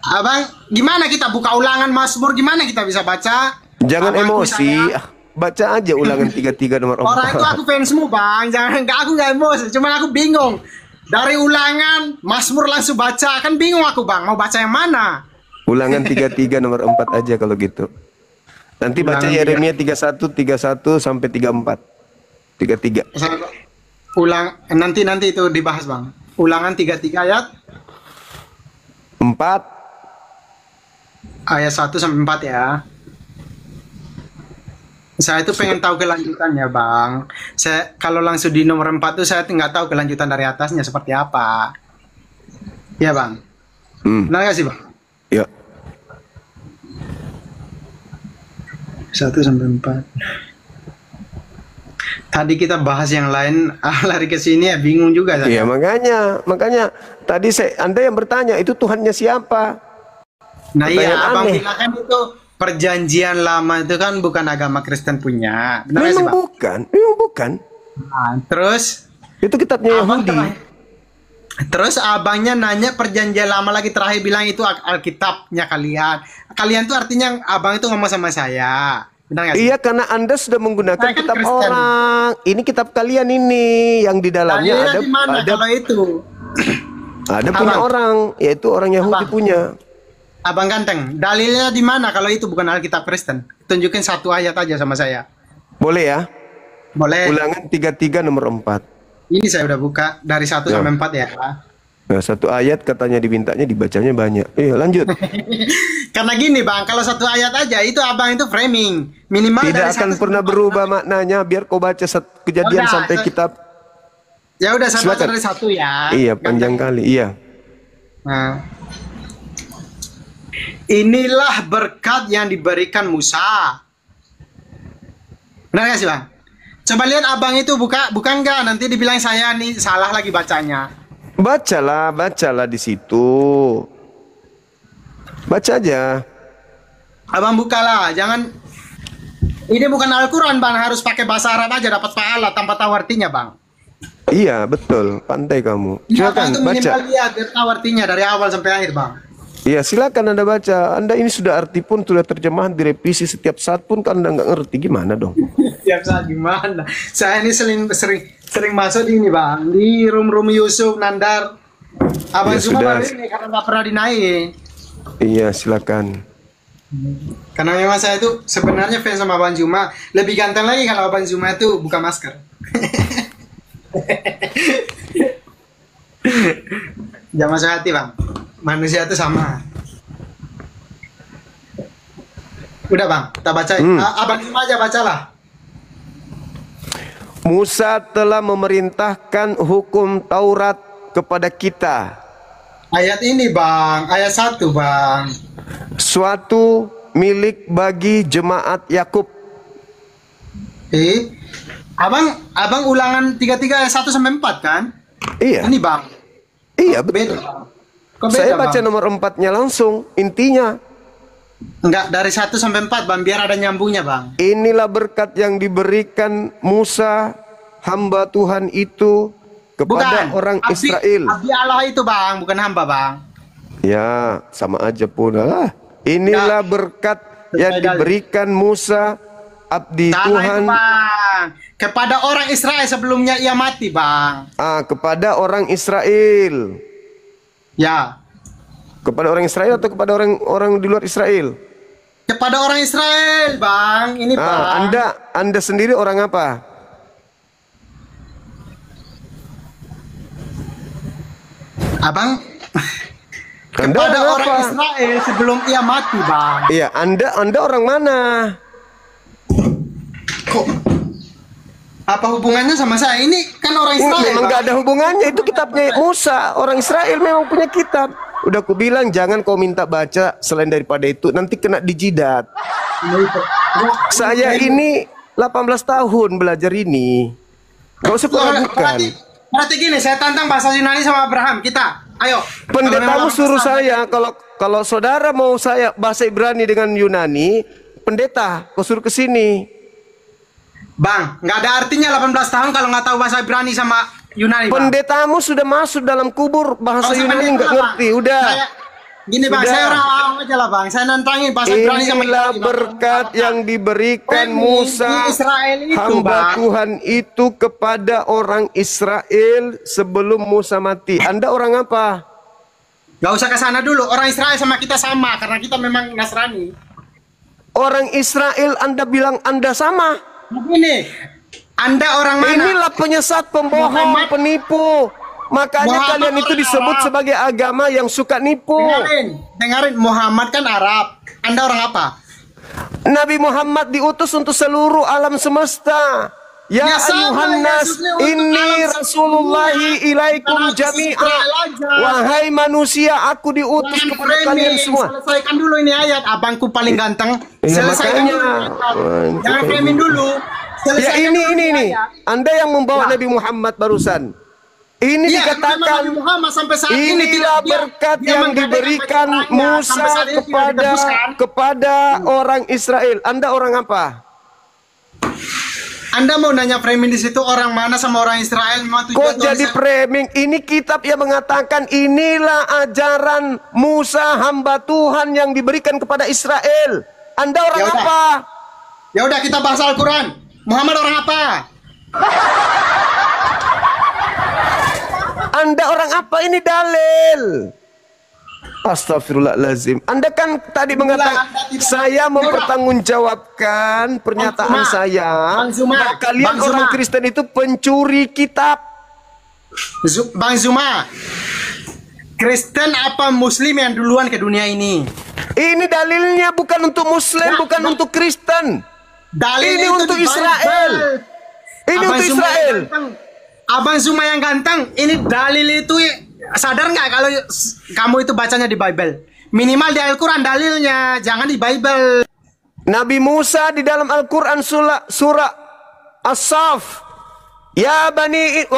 Abang, gimana kita buka ulangan Mazmur, gimana kita bisa baca? Jangan Abangku emosi. saya- Baca aja ulangan 33 nomor 4. Orang itu aku fansmu Bang, jangan aku nggak emosi, cuman aku bingung. Dari ulangan Mazmur langsung baca, kan bingung aku Bang, mau baca yang mana? Ulangan 33 nomor 4 aja kalau gitu. Nanti baca Ulangan Yeremia 31 sampai 34. 33. Nanti itu dibahas Bang. Ulangan 33 4. ayat 1 sampai 4 ya. Saya itu pengen tahu kelanjutannya Bang. Saya kalau langsung di nomor 4 tuh saya nggak tahu kelanjutan dari atasnya seperti apa. Ya Bang. Benar nggak sih Bang? Ya. 1 sampai 4. Tadi kita bahas yang lain, lari ke sini ya bingung juga saya. Iya, makanya tadi Anda yang bertanya itu Tuhannya siapa? Nah iya, Pertanyaan Abang aneh. bilang kan itu perjanjian lama itu kan bukan agama Kristen punya. Benar nggak sih Memang Bang? memang bukan. Nah, terus Itu kitabnya Abang Yahudi. Terus abangnya nanya perjanjian lama lagi, terakhir bilang itu Alkitabnya kalian. Kalian tuh artinya abang itu ngomong sama saya. Benar nggak sih? Iya, karena Anda sudah menggunakan Saya kan kitab Kristen. orang. Ini kitab kalian ini yang di dalamnya Dalilnya ada di mana kalau itu? punya Abang. orang, yaitu orang Yahudi Abang. punya. Abang ganteng, dalilnya di mana kalau itu bukan Alkitab Kristen? Tunjukin satu ayat aja sama saya. Boleh ya? Boleh. Ulangan 33 nomor 4. Ini saya udah buka dari 1 Ya. sampai 4 ya. Nah, satu ayat katanya dibintanya dibacanya banyak. Lanjut. Karena gini Bang, kalau satu ayat aja itu abang itu framing. Minimal Tidak dari akan 1 pernah sampai 4. berubah maknanya. Biar kau baca kejadian Udah, sampai saya- kitab. Ya udah saya baca Silakan. dari 1 ya. Iya, panjang Ganteng. kali. Iya. Nah. Inilah berkat yang diberikan Musa. Benar nggak sih Bang? Coba lihat abang itu bukan nggak? Nanti dibilang saya nih salah lagi bacanya. Bacalah di situ. Baca aja. Abang bukalah, jangan. Ini bukan Al-Quran Bang, harus pakai bahasa Arab aja dapat pahala tanpa tahu artinya Bang. Iya, betul. Pandai kamu. Ini abang Silakan itu baca. minimal lihat biar tahu artinya dari awal sampai akhir Bang. Iya, silakan Anda baca. Anda ini sudah arti pun sudah terjemahan direvisi setiap saat pun kan Anda nggak ngerti gimana dong. Tiap saat gimana? Saya ini sering masuk di ini Bang, di room Yusuf Nandar. Abang Ya, cuma sudah. baru ini karena nggak pernah dinaik. Iya, silakan. Karena memang saya itu sebenarnya fans sama Abang Juma. Lebih ganteng lagi kalau Abang Juma itu buka masker. Jangan masuk hati Bang. Manusia itu sama. Udah Bang, kita bacain. Abang Juma aja bacalah. Musa telah memerintahkan hukum Taurat kepada kita. Ayat ini Bang, ayat 1 Bang. Suatu milik bagi jemaat Yakub. Abang ulangan 33 ayat 1 sampai 4 kan? Iya. Ini Bang. Iya, Beda. betul. Bang. Kok beda, Saya baca Bang? nomor 4-nya langsung. Intinya, Enggak, dari 1 sampai 4 Bang, biar ada nyambungnya Bang. inilah berkat yang diberikan Musa, hamba Tuhan itu, kepada orang Israel. Abdi Allah itu Bang, bukan hamba Bang. Ya, sama aja pun. Inilah berkat yang Beda. diberikan Musa, abdi Salah Tuhan, itu Bang. Kepada orang Israel sebelumnya ia mati Bang. kepada orang Israel. Ya. Kepada orang Israel atau kepada orang di luar Israel? Kepada orang Israel Bang. Ini Bang. Anda sendiri orang apa? Abang Anda kepada orang orang apa? Israel sebelum ia mati Bang. Iya, Anda orang mana? Kok apa hubungannya sama saya? Ini kan orang Israel. Memang Bang. gak ada hubungannya, itu kitabnya Musa. Orang Israel memang punya kitab. Udah aku bilang jangan kau minta baca selain daripada itu, nanti kena dijidat. Saya ini 18 tahun belajar ini. Gak usah peragukan. Berarti gini, saya tantang bahasa Yunani sama Abraham. Kita, ayo. Pendetamu Kalau memang suruh 18 tahun, saya kalau saudara mau saya bahasa Ibrani dengan Yunani, pendeta, kau suruh ke sini. Bang, nggak ada artinya 18 tahun kalau nggak tahu bahasa Ibrani sama Yunani, Bang. Pendetamu sudah masuk dalam kubur, bahasa Oh, sampai Yunani gitu nggak lah, ngerti. Bang. Udah. Gini Bang, Sudah. saya orang awam aja lah Bang. Saya nantangin bahasa Ibrani sama Inilah Yunani, Bang. berkat yang diberikan Ini Musa, di Israel itu, hamba Bang. Tuhan itu kepada orang Israel sebelum Musa mati. Anda orang apa? Gak usah ke sana dulu. Orang Israel sama kita sama karena kita memang Nasrani. Orang Israel Anda bilang Anda sama. Begini, Anda orang mana? Inilah penyesat, pembohong, Muhammad. penipu. Makanya Muhammad kalian itu orang disebut Arab. sebagai agama yang suka nipu. Dengarin. Muhammad kan Arab. Anda orang apa? Nabi Muhammad diutus untuk seluruh alam semesta. Ya Ya sama, ayuhan nas, Yesusnya untuk inni alam rasulullahi semesta. ilaikum Karena jami'a. Israel aja. Wahai manusia, aku diutus Jangan kepada framing. kalian semua. Selesaikan dulu ini ayat. Abangku paling ganteng. Iya, Selesaikan makanya. dulu. Jangan framing dulu. Ya Selesaikan ini dulu ayat. Anda yang membawa Ya. Nabi Muhammad barusan. Ini Iya, memang dikatakan Nabi Muhammad sampai saat ini inilah dia- berkat dia yang menggadaikan diberikan bacaan Musa sampai saat ini tidak ditebuskan. kepada orang Israel. Anda orang apa? Anda mau nanya framing di situ orang mana sama orang Israel? Memang tujuan Kok Tuhan jadi saya- framing? Ini kitab yang mengatakan inilah ajaran Musa hamba Tuhan yang diberikan kepada Israel. Anda orang Ya udah. apa? Ya udah kita bahas Al-Quran. Muhammad orang apa? Anda orang apa? Ini dalil. Astagfirullahaladzim. Anda kan tadi mengatakan Anda tidak- saya mempertanggungjawabkan pernyataan Bang Zuma. saya Bang Zuma. bahwa kalian Bang Zuma. orang Kristen itu pencuri kitab. Bang Zuma, Kristen apa Muslim yang duluan ke dunia ini? Ini dalilnya bukan untuk Muslim, Ya, bukan Bang. untuk Kristen. Dalil Ini itu untuk di Israel. Bible. Ini Abang untuk Zuma yang Israel. ganteng. Abang Zuma yang ganteng, ini dalil itu sadar nggak kalau kamu itu bacanya di Bible? Minimal di Al-Quran dalilnya, jangan di Bible. Nabi Musa di dalam Al-Quran surah As-Saf. Ya bani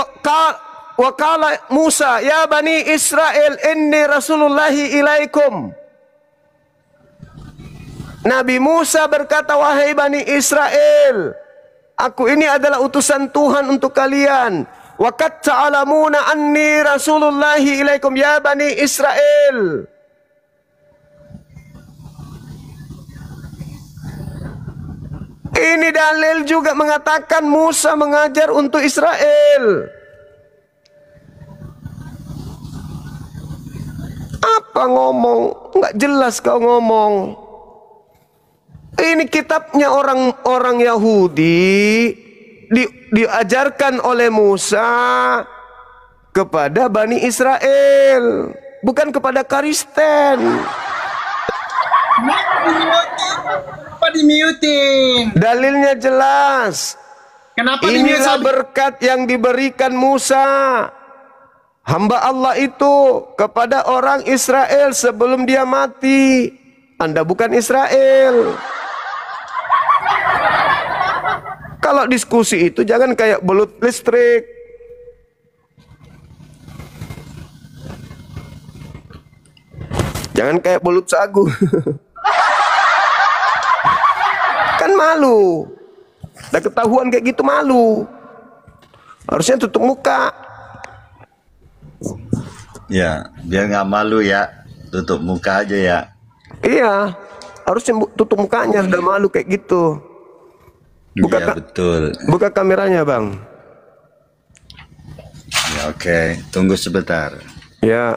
wakala Musa, ya bani Israel, inni rasulullahi ilaikum. Nabi Musa berkata, wahai bani Israel, aku ini adalah utusan Tuhan untuk kalian. Wa qad ta'lamuna anni rasulullahi ilaikum ya bani Israel. Ini dalil juga mengatakan Musa mengajar untuk Israel. Apa ngomong? Enggak jelas kau ngomong. Ini kitabnya orang-orang Yahudi diajarkan oleh Musa kepada Bani Israel, bukan kepada Kristen. Kenapa dimiutin? Dalilnya jelas. Kenapa Inilah dimiutin? berkat yang diberikan Musa, hamba Allah itu, kepada orang Israel sebelum dia mati. Anda bukan Israel. Kalau diskusi itu jangan kayak belut listrik. Jangan kayak belut sagu. Kan malu. Udah ketahuan kayak gitu malu. Harusnya tutup muka. Ya, biar nggak malu ya, tutup muka aja ya. Iya, harusnya tutup mukanya, sudah malu kayak gitu. Buka, Iya betul. buka kameranya bang. Ya, oke, tunggu sebentar. Ya,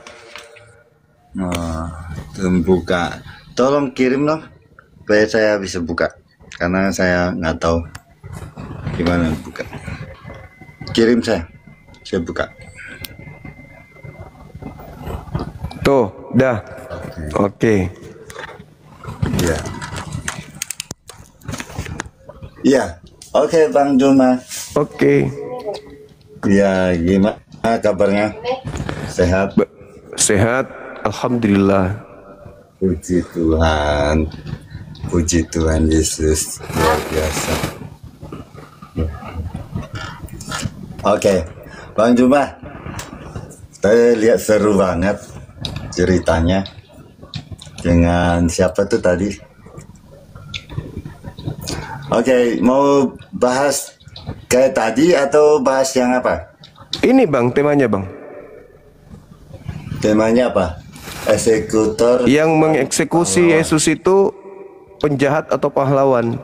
Oh, tunggu buka. Tolong kirim loh, supaya saya bisa buka. Karena saya nggak tahu gimana buka. Kirim saya buka. tuh, dah. Oke. Iya. Iya, oke Bang Juma. Oke. Ya, gimana kabarnya? Sehat? Sehat, alhamdulillah. Puji Tuhan. Puji Tuhan Yesus, luar biasa. Oke, Bang Juma. Saya lihat seru banget ceritanya. Dengan siapa tuh tadi? Oke, mau bahas kayak tadi atau bahas yang apa? Ini Bang, temanya Bang. Temanya apa? Eksekutor. Yang mengeksekusi Yesus itu penjahat atau pahlawan?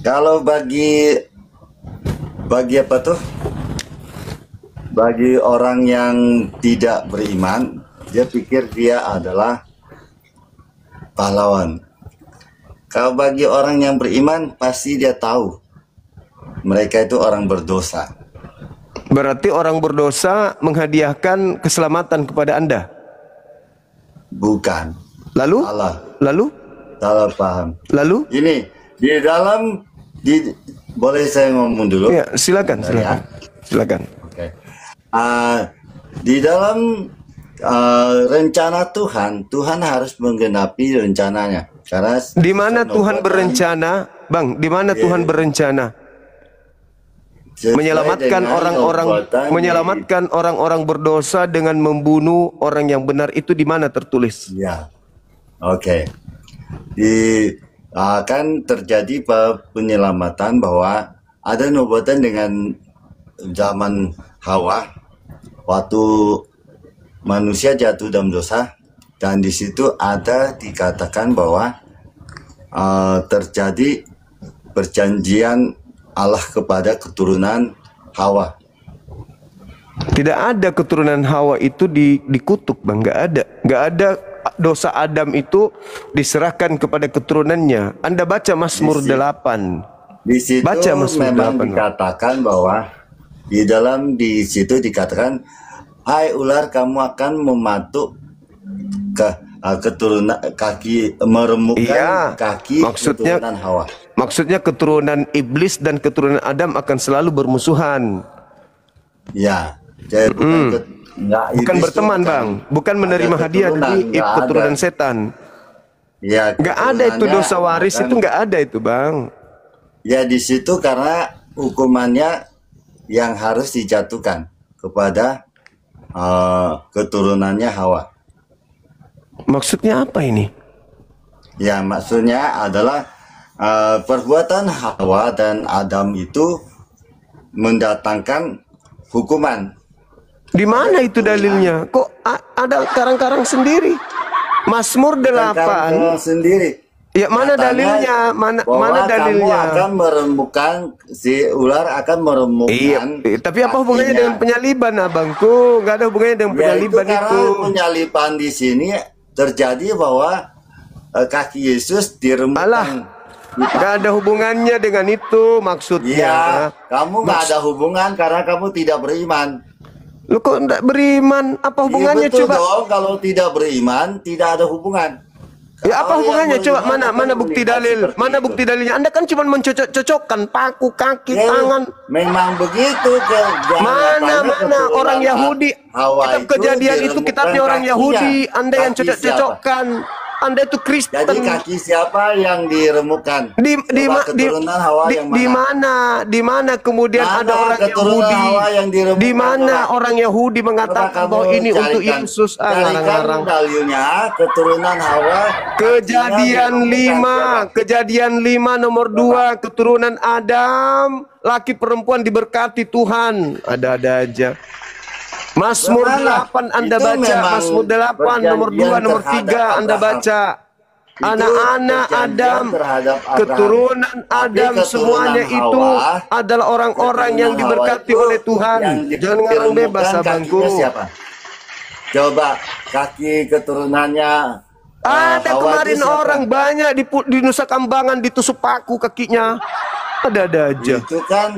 Kalau bagi apa tuh? Bagi orang yang tidak beriman, dia pikir dia adalah pahlawan. Kalau bagi orang yang beriman, pasti dia tahu mereka itu orang berdosa. Berarti orang berdosa menghadiahkan keselamatan kepada Anda? Bukan. Lalu? Allah. Lalu? Salah paham. Lalu? Ini boleh saya ngomong dulu? Ya, silakan, silakan. Silakan. Oke. Di dalam rencana Tuhan, Tuhan harus menggenapi rencananya. Karena Di mana Tuhan berencana, Bang? Di mana Tuhan berencana? Menyelamatkan orang-orang berdosa dengan membunuh orang yang benar, itu di mana tertulis? Ya. Oke. Akan terjadi penyelamatan bahwa ada nubuatan dengan zaman Hawa waktu manusia jatuh dalam dosa, dan di situ ada dikatakan bahwa terjadi perjanjian Allah kepada keturunan Hawa. Tidak ada keturunan Hawa itu dikutuk, Bang. Nggak ada dosa Adam itu diserahkan kepada keturunannya. Anda baca Mazmur 8. Di situ Baca Mazmur memang 8. dikatakan bahwa di situ dikatakan, hai ular, kamu akan mematuk ke keturunan kaki, meremukkan kaki keturunan Hawa. Maksudnya keturunan iblis dan keturunan Adam akan selalu bermusuhan. Ya, jadi bukan berteman, Bang. Bukan menerima hadiah dari keturunan setan. Ya, nggak ada itu dosa waris, itu nggak ada itu, Bang. Ya, di situ karena hukumannya yang harus dijatuhkan kepada keturunannya Hawa. Maksudnya apa ini? Ya, maksudnya adalah perbuatan Hawa dan Adam itu mendatangkan hukuman. Di mana itu dalilnya? Kok ada karang-karang sendiri? Mazmur 8 sendiri. Ya, mana dalilnya? Mana dalilnya? Kamu akan meremukkan, si ular akan meremukkan. Iya, tapi apa hubungannya dengan penyaliban, abangku? Nggak ada hubungannya dengan penyaliban itu. itu. Karena penyaliban di sini terjadi bahwa kaki Yesus diremukkan. Alah, nggak ada hubungannya dengan itu maksudnya. Iya, kamu nggak ada hubungan karena kamu tidak beriman. Lu kok nggak beriman? Apa hubungannya, betul coba? Dong, kalau tidak beriman tidak ada hubungan. Ya, apa hubungannya? Coba mana bukti dalil? Mana itu. bukti dalilnya? Anda kan cuma mencocok-cocokkan paku, kaki, tangan. Memang begitu. Mana orang Yahudi? Kitab Kejadian itu kitabnya orang Yahudi. Anda yang cocok-cocokkan. Anda itu Kristen. Jadi kaki siapa yang diremukkan? Di mana kemudian ada orang Yahudi? Di mana orang Yahudi mengatakan bahwa ini untuk Yesus? Ngarang-ngarang. Dalilnya keturunan Hawa. Kejadian 5 nomor 2, keturunan Adam, laki perempuan diberkati Tuhan. Ada-ada aja. Mazmur 8 Anda baca, Mazmur 8 nomor 2 nomor 3 Anda baca. Anak-anak Adam, keturunan Adam semuanya itu adalah orang-orang yang diberkati oleh Tuhan. Jangan ngarang bebas, abangku. Coba kaki keturunannya. Ada kemarin orang banyak di Nusa Kambangan ditusuk paku kakinya. Ada-ada aja. Itu kan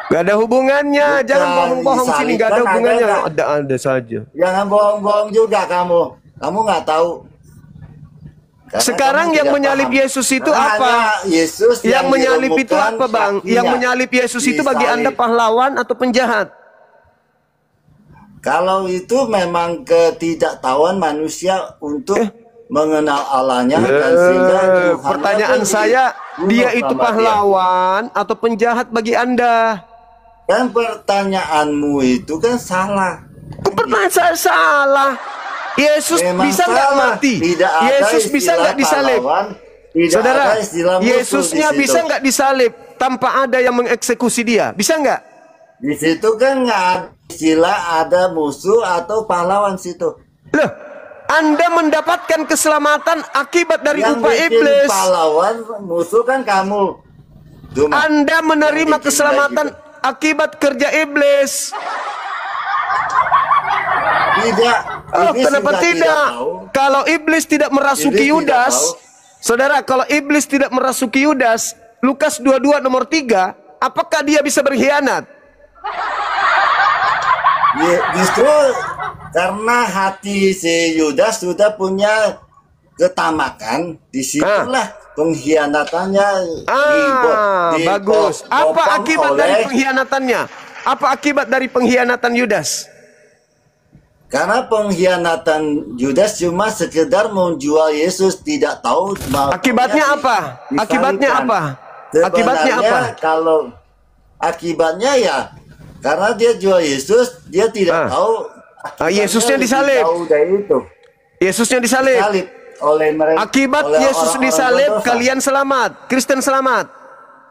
gak ada hubungannya. Jangan bohong-bohong sini. Gak ada hubungannya. Ada saja. Jangan bohong-bohong juga kamu. Kamu nggak tahu. Karena sekarang yang menyalib paham. Yesus itu apa? Yesus yang menyalib itu apa, Bang? Yang menyalib Yesus itu bagi Anda pahlawan atau penjahat? Kalau itu memang ketidaktahuan manusia untuk mengenal Allahnya dan sehingga pertanyaan saya, dia itu pahlawan atau penjahat bagi Anda? Dan pertanyaanmu itu kan salah. Pertanyaan saya salah. Yesus memang bisa nggak mati? Tidak ada Yesus bisa nggak disalib? Tidak Saudara, ada istilah musuh Yesusnya di situ. bisa nggak disalib tanpa ada yang mengeksekusi dia? Bisa nggak? Di situ kan nggak ada istilah ada musuh atau pahlawan situ. Loh, Anda mendapatkan keselamatan akibat dari Yang upah bikin iblis. pahlawan musuh kan kamu. Cuma Anda menerima yang bikin keselamatan kayak akibat kerja iblis. Tidak. Oh, Iblis kenapa juga tidak? tahu. Kalau iblis tidak merasuki Iblis tidak Yudas, tahu. saudara, kalau iblis tidak merasuki Yudas, Lukas 22 nomor 3, apakah dia bisa berkhianat? Justru karena hati si Yudas sudah punya ketamakan, disitulah pengkhianatannya Bagus. Apa dipotong akibat oleh- dari pengkhianatannya? Apa akibat dari pengkhianatan Yudas? Karena pengkhianatan Yudas cuma sekedar menjual Yesus, tidak tahu maunya Akibatnya apa? Akibatnya disalibkan. apa? Akibatnya Sebenarnya apa? Kalau akibatnya ya karena dia jual Yesus, dia tidak tahu Yesusnya akibatnya disalib. lebih jauh dari itu. Yesusnya disalib. Disalib oleh mereka. Akibat oleh Yesus orang-orang disalib, berdosa. kalian selamat. Kristen selamat.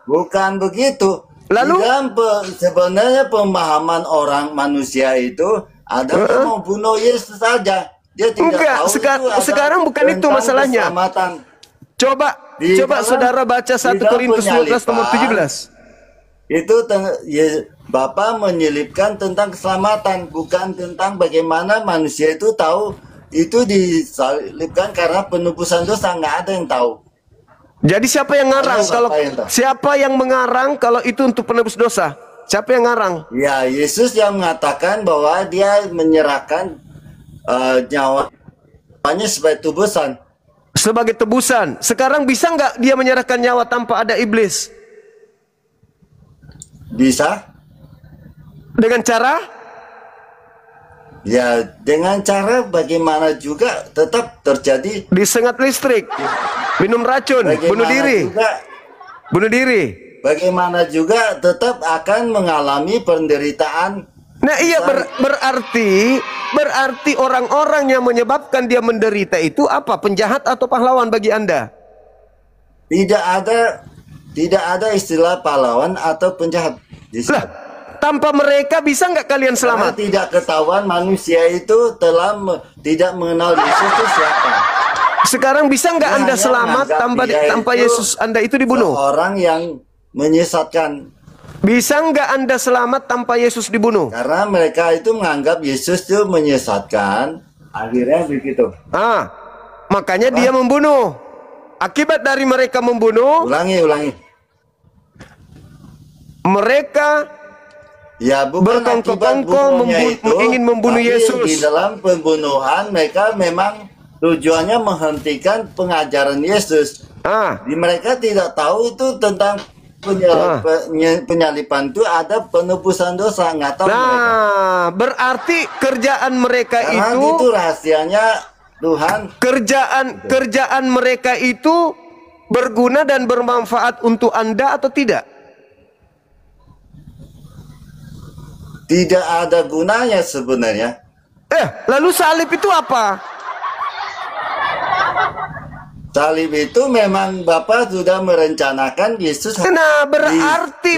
Bukan begitu. Lalu? Di dalam sebenarnya pemahaman orang manusia itu adalah membunuh Yesus saja. Dia tidak Enggak, tahu itu ada sekarang bukan itu tentang masalahnya. keselamatan. Coba Di coba dalam- saudara baca 1 di dalam Korintus 12 nomor penyalipan, 17. Itu Bapak menyelipkan tentang keselamatan, bukan tentang bagaimana manusia itu tahu itu disalibkan karena penebusan dosa. Nggak ada yang tahu. Jadi siapa yang ngarang Hanya kalau Bapak yang tahu. siapa yang mengarang kalau itu untuk penebus dosa? Siapa yang ngarang? Ya, Yesus yang mengatakan bahwa dia menyerahkan nyawanya sebagai tebusan. Sebagai tebusan. Sekarang bisa nggak dia menyerahkan nyawa tanpa ada iblis? Bisa? Dengan cara Ya, dengan cara bagaimana juga tetap terjadi. disengat listrik, minum racun, bunuh diri, bunuh diri. Bagaimana juga tetap akan mengalami penderitaan. Nah iya berarti orang-orang yang menyebabkan dia menderita itu apa? Penjahat atau pahlawan bagi Anda? Tidak ada istilah pahlawan atau penjahat di sini. Lah, tanpa mereka bisa nggak kalian Karena selamat? tidak ketahuan manusia itu telah tidak mengenal Yesus itu siapa. Sekarang bisa nggak Dia Anda hanya selamat menganggap dia tanpa itu Yesus Anda itu dibunuh? Orang yang menyesatkan. Bisa nggak Anda selamat tanpa Yesus dibunuh? Karena mereka itu menganggap Yesus itu menyesatkan. Akhirnya begitu. Makanya dia membunuh. Akibat dari mereka membunuh, Ulangi. mereka Ya, bukan akibat berkongkong-kongkong bunuhnya itu, ingin membunuh tapi Yesus. Di dalam pembunuhan mereka memang tujuannya menghentikan pengajaran Yesus. Mereka tidak tahu itu tentang penyalipan itu ada penebusan dosa, nggak tahu mereka. Nah, berarti kerjaan mereka Karena itu rahasianya Tuhan. kerjaan mereka itu berguna dan bermanfaat untuk Anda atau tidak? Tidak ada gunanya sebenarnya. Lalu salib itu apa? Salib itu memang Bapak sudah merencanakan Yesus. Nah, berarti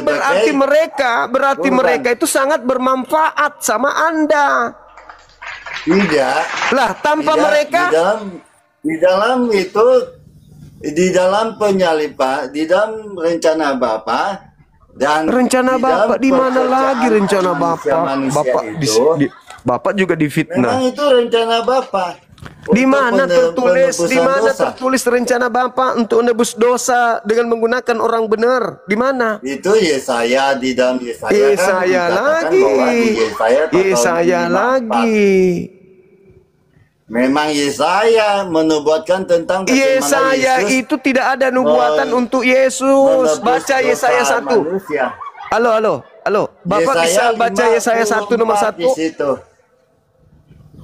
mereka itu sangat bermanfaat sama Anda. Tidak. Lah, tanpa mereka di dalam penyalipan, di dalam rencana Bapak dan rencana Bapak di mana lagi rencana manusia Bapak? itu, Bapak juga difitnah. memang itu rencana Bapak. Di mana Penebusan dosa. tertulis rencana Bapak untuk menebus dosa dengan menggunakan orang benar? Di mana? Itu Yesaya, di dalam Yesaya Yesaya kan dikatakan lagi. bahwa di Yesaya pasal Yesaya 54. lagi. Memang Yesaya menubuatkan tentang bagaimana Yesaya Yesus itu tidak ada nubuatan untuk Yesus. menebus Baca Yesaya dosa 1. manusia. Halo. Bapak bisa baca Yesaya 1 nomor 54 di 1? situ.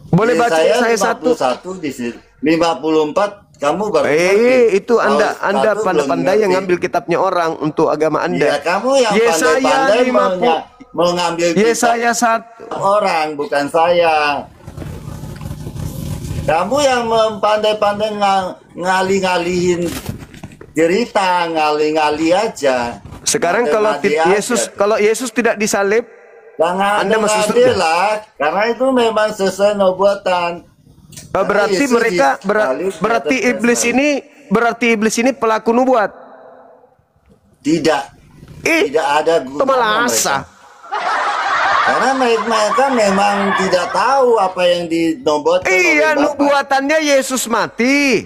Boleh baca Yesaya 1? 51 di situ. 54 kamu baru ngerti. Itu Anda Kalau satu belum pandai-pandai yang ngerti. ngambil kitabnya orang untuk agama Ya, Anda. kamu yang Yesaya pandai-pandai 50. mengambil kitab Yesaya 1. orang, bukan saya. Kamu yang pandai-pandai ngalih-ngalihin cerita ngali-ngali aja. Sekarang Ngade-ngade aja. kalau Yesus tidak disalib, Jangan Anda masuk ngade surga. lah, karena itu memang sesuai nubuatan. berarti Yesus mereka disalib berarti atas iblis ini pelaku nubuat. Tidak ada Itu malah gunanya asa. mereka. Karena mereka memang tidak tahu apa yang dinobatkan oleh Iya, Bapa. nubuatannya Yesus mati.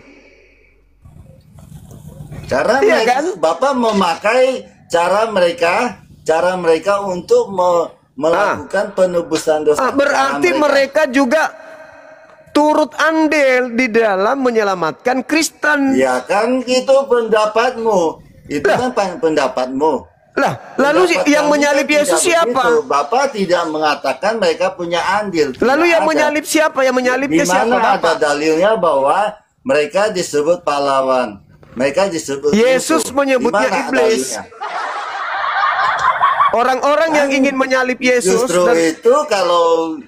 Karena Iya mereka, kan? Bapak memakai cara mereka untuk melakukan penebusan dosa. Berarti Cara mereka juga turut andil di dalam menyelamatkan Kristen. Ya kan itu pendapatmu. Itu Lah. kan pendapatmu. Lah, lalu Pendapat yang kami menyalib kan Yesus tidak siapa? begitu. Bapak tidak mengatakan mereka punya andil. Lalu Tidak yang ada. menyalib siapa? Yang menyalibnya Di siapa? mana ada Bapak? dalilnya bahwa mereka disebut pahlawan. Mereka disebut Yesus musuh. menyebutnya Di mana iblis. dalilnya? Orang-orang yang ingin menyalib Yesus Justru dan itu kalau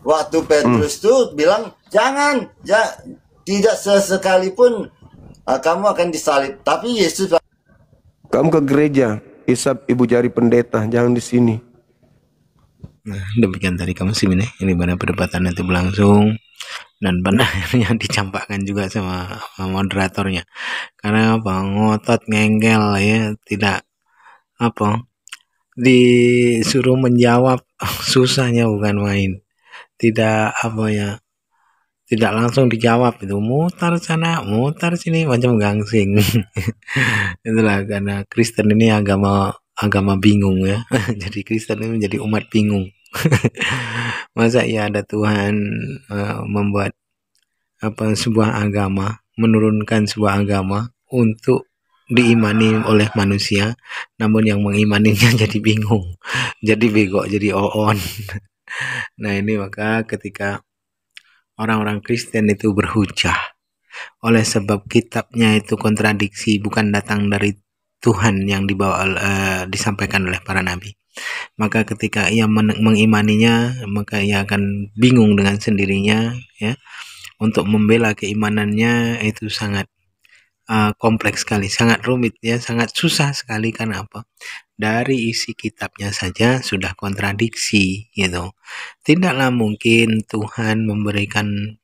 waktu Petrus tuh bilang jangan, tidak sesekalipun kamu akan disalib. Tapi Yesus kamu ke gereja, hisap ibu jari pendeta, jangan di sini. Nah, demikian tadi kamu muslimin ya. Ini pada perdebatan itu berlangsung dan benar yang dicampakkan juga sama moderatornya. Karena apa? Ngotot ngengkel ya, tidak apa? Disuruh menjawab susahnya bukan main. Tidak apa ya? Tidak langsung dijawab, itu mutar sana, mutar sini, macam gangsing. Itulah karena Kristen ini agama bingung ya. Jadi Kristen ini menjadi umat bingung. Masa ya ada Tuhan membuat sebuah agama, menurunkan sebuah agama untuk diimani oleh manusia, namun yang mengimaninya jadi bingung, jadi bego, jadi oon. Nah ini maka ketika orang-orang Kristen itu berhujah oleh sebab kitabnya itu kontradiksi, bukan datang dari Tuhan yang disampaikan oleh para nabi, maka ketika ia mengimaninya, maka ia akan bingung dengan sendirinya ya. Untuk membela keimanannya itu sangat kompleks sekali, sangat rumit ya, sangat susah sekali. Karena apa? Dari isi kitabnya saja sudah kontradiksi gitu. Tidaklah mungkin Tuhan memberikan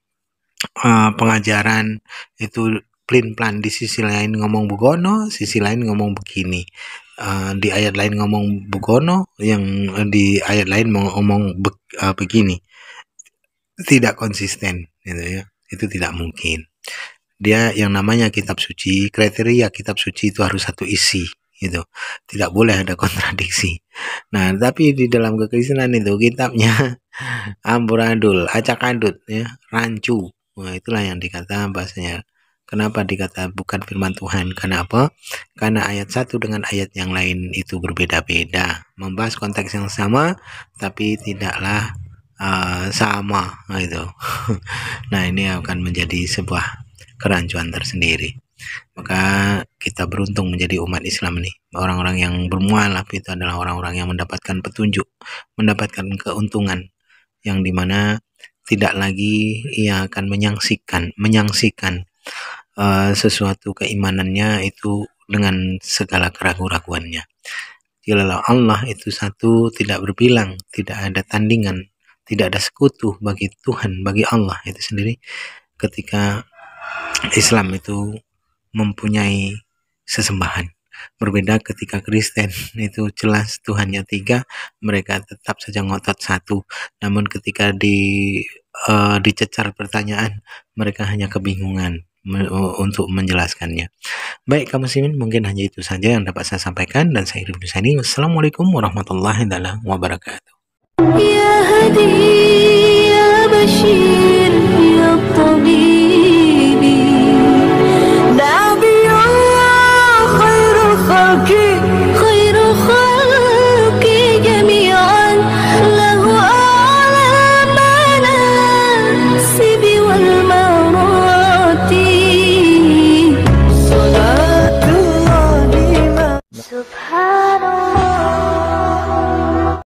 pengajaran itu plin-plan, di sisi lain ngomong begono, sisi lain ngomong begini. Di ayat lain ngomong begono, yang di ayat lain ngomong begini. Tidak konsisten gitu ya. Itu tidak mungkin. Dia yang namanya kitab suci, kriteria kitab suci itu harus satu isi gitu. Tidak boleh ada kontradiksi. Nah, tapi di dalam kekristenan itu kitabnya amburadul, acak-adut ya, rancu. Nah, itulah yang dikata bahasanya. Kenapa dikata bukan firman Tuhan? Karena apa? Karena ayat satu dengan ayat yang lain itu berbeda-beda, membahas konteks yang sama tapi tidaklah sama gitu. Nah, ini akan menjadi sebuah kerancuan tersendiri. Maka kita beruntung menjadi umat Islam ini. Orang-orang yang bermualaf itu adalah orang-orang yang mendapatkan petunjuk, mendapatkan keuntungan, yang dimana tidak lagi ia akan menyangsikan sesuatu keimanannya itu dengan segala keraguan-raguannya. Jikalau Allah itu satu, tidak berbilang, tidak ada tandingan, tidak ada sekutu bagi Tuhan, bagi Allah itu sendiri. Ketika Islam itu mempunyai sesembahan, berbeda ketika Kristen itu jelas Tuhannya tiga, mereka tetap saja ngotot satu. Namun ketika dicecar pertanyaan, mereka hanya kebingungan untuk menjelaskannya. Baik kaum muslimin, mungkin hanya itu saja yang dapat saya sampaikan, dan saya Irfan Husaini. Wassalamualaikum warahmatullahi wabarakatuh. يا هدي يا بشير